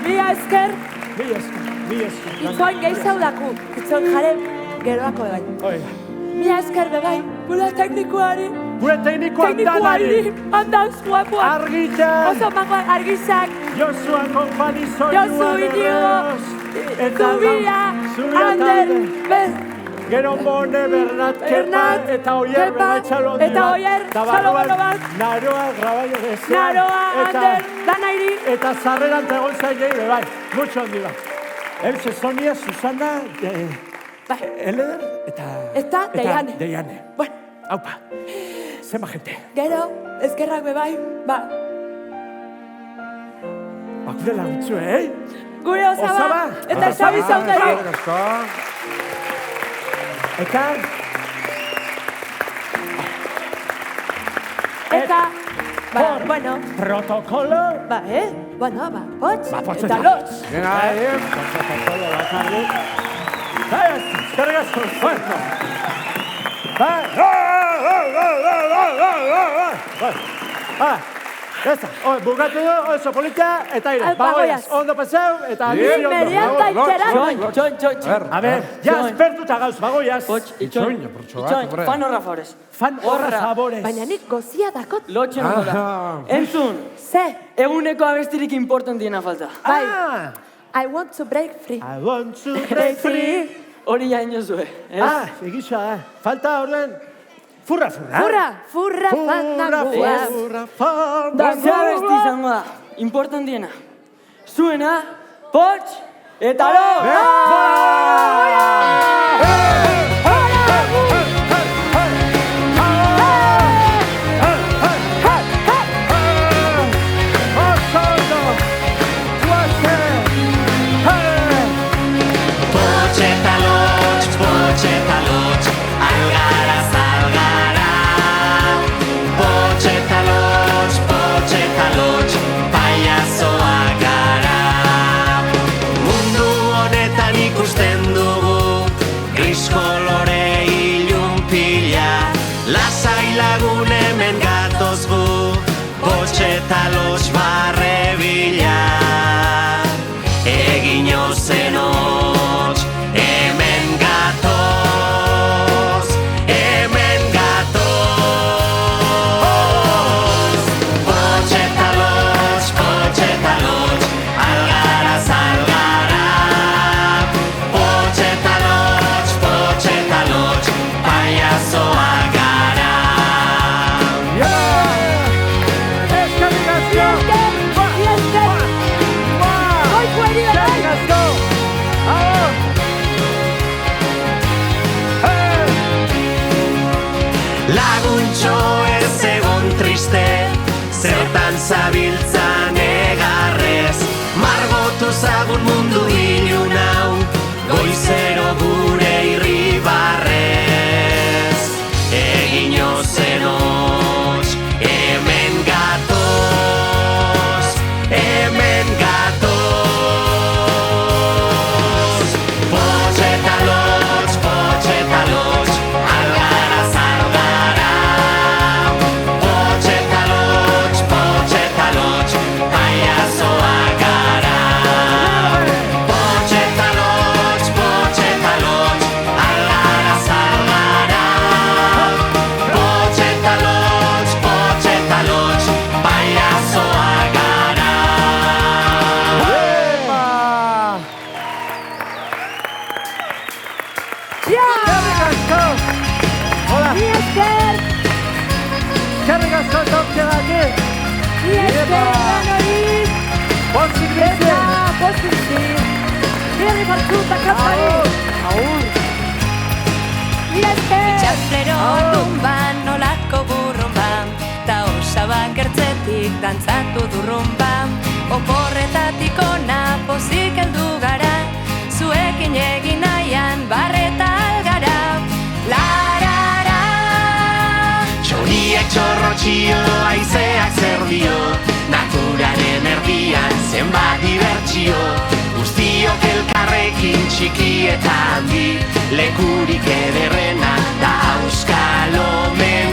Speaker 2: Mila esker.
Speaker 4: Mila esker.
Speaker 2: Itzoin gehiago daku. Itzoin jare geroako egai.
Speaker 4: Oiga.
Speaker 2: Mila esker begai. Gure teknikoari.
Speaker 4: Gure teknikoa danari.
Speaker 2: Andaz guapua.
Speaker 4: Argitan.
Speaker 2: Oso mangoa argizak.
Speaker 4: Josua konpani soinua.
Speaker 2: Josu Inigo. Zubia. Ander.
Speaker 4: Gero Bone, Bernat, Kepa, eta Oier, Benatxalo
Speaker 2: Eta Oier, Txalo bat.
Speaker 4: Naroa, Graballo Gezean.
Speaker 2: Naroa, Ander, Danairi.
Speaker 4: Eta zarreran tegon zainei, bai, mutxo handi bat. Eutxe, Sonia, Susana, Eleder,
Speaker 2: eta Deiane.
Speaker 4: Deiane.
Speaker 2: Bueno.
Speaker 4: Haupa, zema gente.
Speaker 2: Gero, ezkerrak bebai,
Speaker 4: Bakure laguntzu,
Speaker 2: Gure Osaba, eta Xabi Zaundari. Eta, bueno.
Speaker 4: Protokolo.
Speaker 2: Bueno, potx,
Speaker 4: potx
Speaker 2: eta lotx.
Speaker 4: Protokolo bakarri. Eskerrik asko. Eza, bukatu du, oso politia, eta ire. Bagoiaz, ondo paseu, eta bizi ondo.
Speaker 2: Merianta itxeran.
Speaker 3: Txoin.
Speaker 4: A ver, ja espertuta gauz, bagoiaz.
Speaker 3: Itxoin, fan horra favorez.
Speaker 4: Fan horra favorez.
Speaker 2: Baina nik gozia dakot.
Speaker 3: Lotxen da. Entzun,
Speaker 2: Ze,
Speaker 3: eguneko abestirik importantiena falta.
Speaker 2: I want to break free.
Speaker 4: I want to break free.
Speaker 3: Hori jain jozue.
Speaker 4: Egisa, falta orden. Furra.
Speaker 2: Furra fandangua.
Speaker 3: Ze abesti izango da, importantiena. Zuena, potx, eta
Speaker 6: eta los barre bila egin ozen hotz hemen gatoz potxeta lotz algara potxeta lotz paiazoak gara. Laguntxo ez egon triste, zertan zabiltzan egarrez, margotu zagun mundu ilun hau, goizero gure irribarrez. Egin ozen hotz, hemen gatoz, potxeta lotz, algara zalgara, potxeta lotz, paiazoak gara. Potxeta lotz, algara zalgara, potxeta lotz, paiazoak gara.
Speaker 2: Mi esker!
Speaker 4: Eskerrik asko etortzeagatik.
Speaker 2: Mi esker danori!
Speaker 4: Pozik bizi.
Speaker 2: Eta pozik bizi! Herri batzuta kapari!
Speaker 4: Agur.
Speaker 5: Itxaflero dunban nolako burrumban, ta osabak ertzetik dantzatu durrumban. Oporretatik ona pozik heldu gara, zuekin egin nahian barreta algara. Larara
Speaker 6: Txoriek txorrotxio, aizeak zer dio, naturaren erdian zenbat dibertsio. Guztiok elkarrekin txiki eta handi, lekurik ederrena da Euskal Omen.